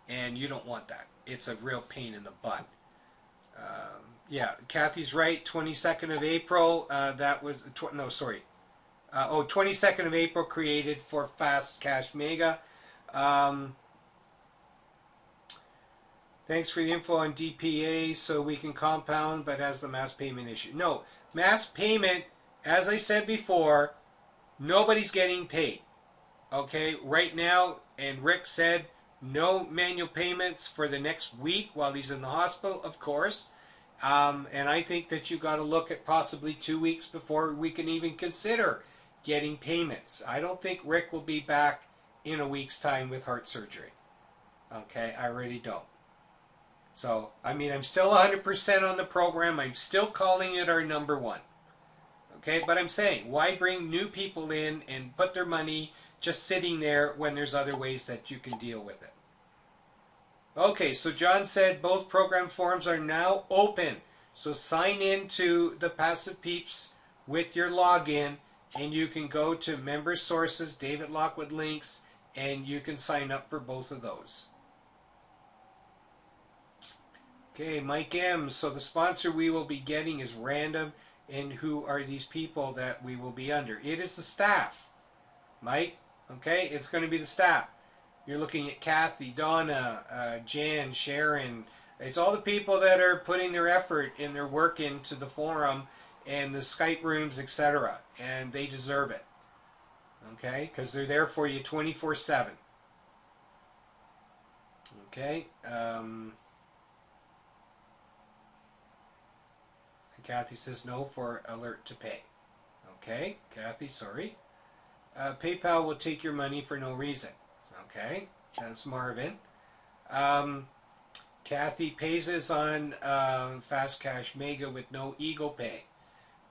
and you don't want that. It's a real pain in the butt. Yeah, Kathy's right. 22nd of April. That was 22nd of April created for Fast Cash Mega. Thanks for the info on DPA, so we can compound, but has the mass payment issue. No, mass payment, as I said before, nobody's getting paid. Okay, right now, and Rick said no manual payments for the next week while he's in the hospital, of course. And I think that you got to look at possibly 2 weeks before we can even consider getting payments. I don't think Rick will be back in a week's time with heart surgery. Okay, I really don't. So, I mean, I'm still 100% on the program. I'm still calling it our number one. Okay, but I'm saying, why bring new people in and put their money just sitting there when there's other ways that you can deal with it? Okay, so John said both program forums are now open. So sign in to the Passive Peeps with your login, and you can go to Member Sources, David Lockwood links, and you can sign up for both of those. Okay, Mike M. So the sponsor we will be getting is random, and who are these people that we will be under? It is the staff, Mike. Okay, it's going to be the staff. You're looking at Kathy, Donna, Jan, Sharon. It's all the people that are putting their effort and their work into the forum and the Skype rooms, etc. And they deserve it. Okay, because they're there for you 24/7. Okay. Kathy says no for alert to pay. Okay, Kathy, sorry. PayPal will take your money for no reason. Okay, that's Marvin. Kathy pays us on Fast Cash Mega with no Ego Pay.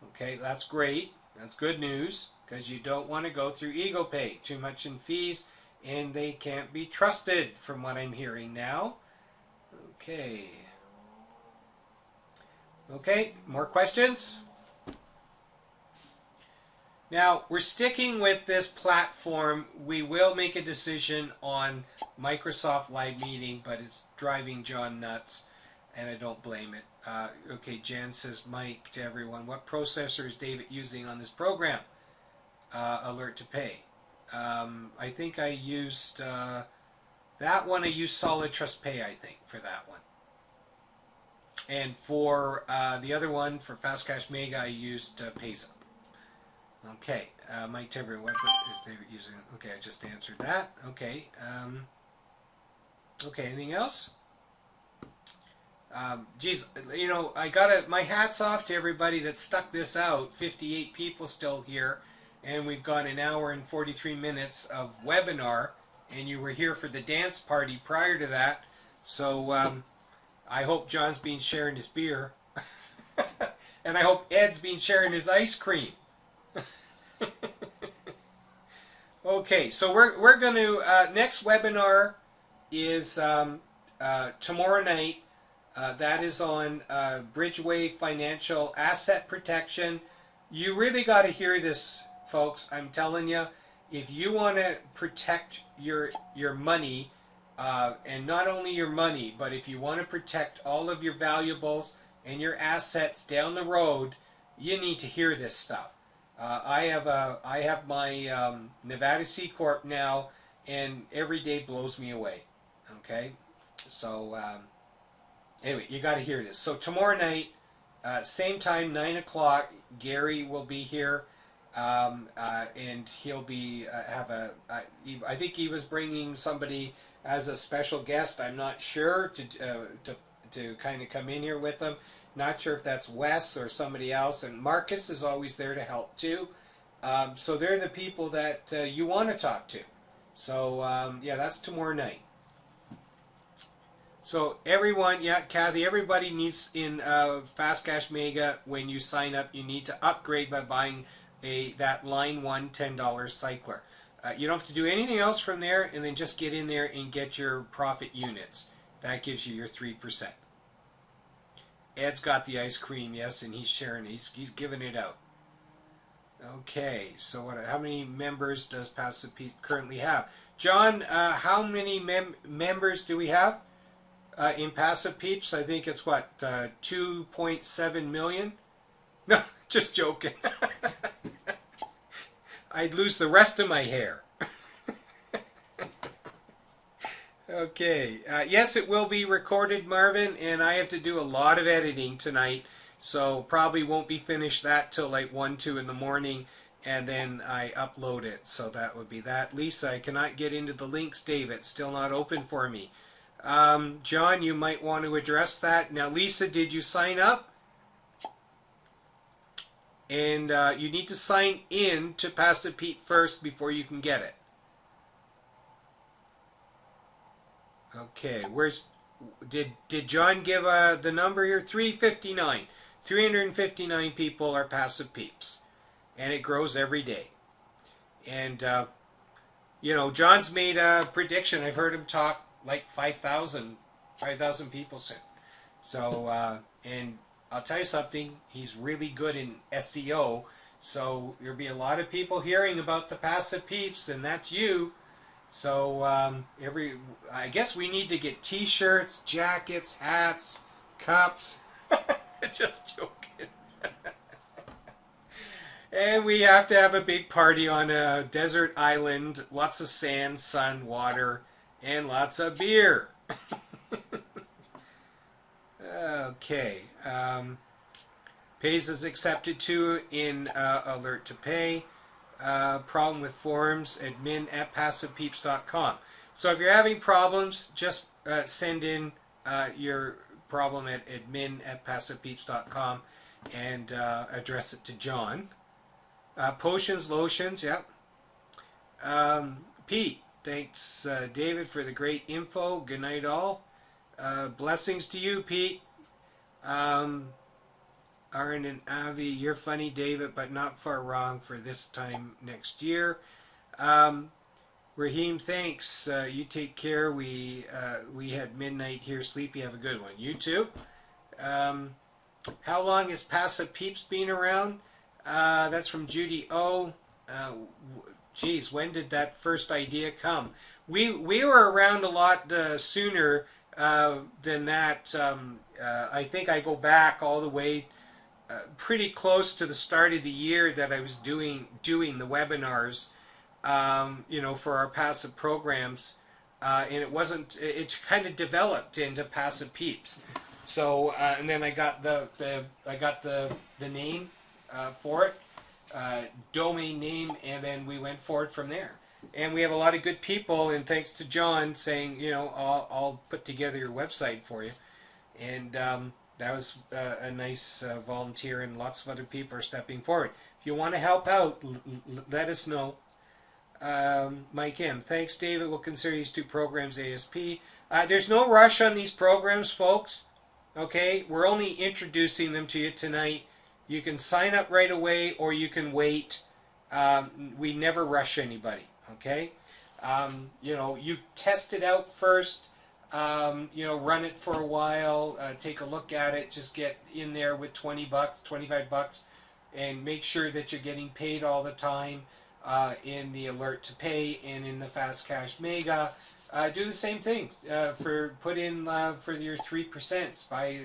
Okay, that's great. That's good news, because you don't want to go through Ego Pay. Too much in fees, and they can't be trusted from what I'm hearing now. Okay. Okay, more questions? Now, we're sticking with this platform. We will make a decision on Microsoft Live Meeting, but it's driving John nuts, and I don't blame it. Okay, Jan says, Mike, to everyone, what processor is David using on this program? Alert to pay. I think I used, that one I used Solid Trust Pay, I think, for that one. And for the other one, for Fast Cash Mega, I used Payza. Okay, Mike Timber, what is they using? Okay, I just answered that. Okay, okay, anything else? Geez, you know, I gotta, my hat's off to everybody that stuck this out. 58 people still here, and we've got an hour and 43 minutes of webinar, and you were here for the dance party prior to that. So I hope John's been sharing his beer, and I hope Ed's been sharing his ice cream. Okay, so we're going to next webinar is tomorrow night. That is on Bridgeway Financial Asset Protection. You really got to hear this, folks. I'm telling you, if you want to protect your money, and not only your money, but if you want to protect all of your valuables and your assets down the road, you need to hear this stuff. I have my Nevada C Corp now, and every day blows me away. Okay, so anyway, you got to hear this. So tomorrow night, same time, 9 o'clock, Gary will be here, and he'll be I think he was bringing somebody as a special guest. I'm not sure to kind of come in here with them. Not sure if that's Wes or somebody else, and Marcus is always there to help too. So they're the people that you want to talk to. So yeah, that's tomorrow night. So everyone, yeah, Kathy, everybody needs in Fast Cash Mega, when you sign up, you need to upgrade by buying that line one $10 cycler. You don't have to do anything else from there, and then just get in there and get your profit units. That gives you your 3%. Ed's got the ice cream, yes, and he's sharing it. He's giving it out. Okay, so how many members does Passive Peeps currently have? John, how many members do we have in Passive Peeps? I think it's what, 2.7 million? No, just joking. I'd lose the rest of my hair. Okay. Yes, it will be recorded, Marvin, and I have to do a lot of editing tonight, so probably won't be finished that till like 1, 2 in the morning, and then I upload it. So that would be that. Lisa, I cannot get into the links, David. Still not open for me. John, you might want to address that. Now, Lisa, did you sign up? And you need to sign in to Passive Pete first before you can get it. Okay, did John give the number here? 359. 359 people are Passive Peeps, and it grows every day. And you know, John's made a prediction. I've heard him talk like 5,000 people soon. So and I'll tell you something. He's really good in SEO. So there'll be a lot of people hearing about the Passive Peeps, and that's you. So I guess we need to get T-shirts, jackets, hats, cups. Just joking. And we have to have a big party on a desert island, lots of sand, sun, water, and lots of beer. Okay. Pays is accepted too in alert to pay. Problem with forms, admin@passivepeeps.com. So if you're having problems, just send in your problem at admin@passivepeeps.com and address it to John. Potions, lotions, yeah. Pete, thanks David for the great info. Good night all. Blessings to you, Pete. Aaron and Avi, you're funny, David, but not far wrong for this time next year. Raheem, thanks. You take care. We had midnight here. Sleepy, have a good one. You too. How long has Passive Peeps been around? That's from Judy O. Geez, when did that first idea come? We were around a lot sooner than that. I think I go back all the way pretty close to the start of the year that I was doing the webinars, you know, for our passive programs, and it kind of developed into Passive Peeps. So and then I got the name for it, domain name, and then we went forward from there. And we have a lot of good people, and thanks to John saying, I'll put together your website for you. And that was a nice volunteer, and lots of other people are stepping forward. If you want to help out, let us know. Mike M. Thanks, David. We'll consider these 2 programs ASP. There's no rush on these programs, folks. Okay? We're only introducing them to you tonight. You can sign up right away, or you can wait. We never rush anybody. Okay? You test it out first. Run it for a while. Take a look at it. Just get in there with $20, $25, and make sure that you're getting paid all the time. In the alert to pay and in the fast cash mega, do the same thing. Put in for your 3%, buy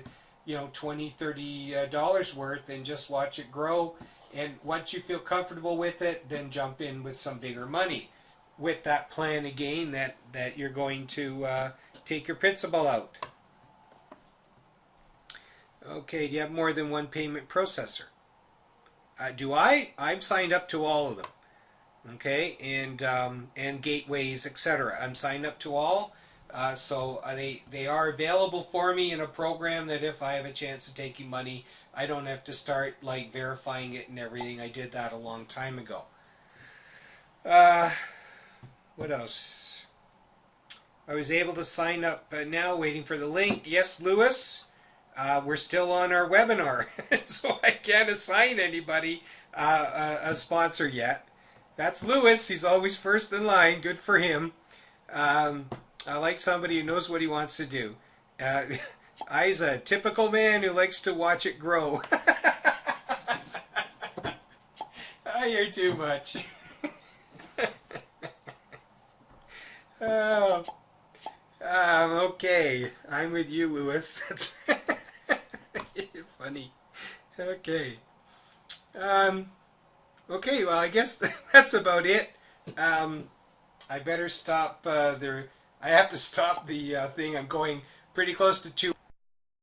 $20, $30 worth, and just watch it grow. And once you feel comfortable with it, then jump in with some bigger money with that plan again that you're going to take your principal out. Okay, do you have more than one payment processor? Do I? I'm signed up to all of them. Okay, and gateways, etc. I'm signed up to all, so they are available for me in a program that if I have a chance of taking money, I don't have to start like verifying it and everything. I did that a long time ago. What else? I was able to sign up now, waiting for the link. Yes, Lewis, we're still on our webinar, so I can't assign anybody a sponsor yet. That's Lewis. He's always first in line. Good for him. I like somebody who knows what he wants to do. I's a typical man who likes to watch it grow. You're too much. Okay. I'm with you, Lewis. That's you're funny. Okay. Okay, well, I guess that's about it. I better stop I have to stop the thing. I'm going pretty close to 2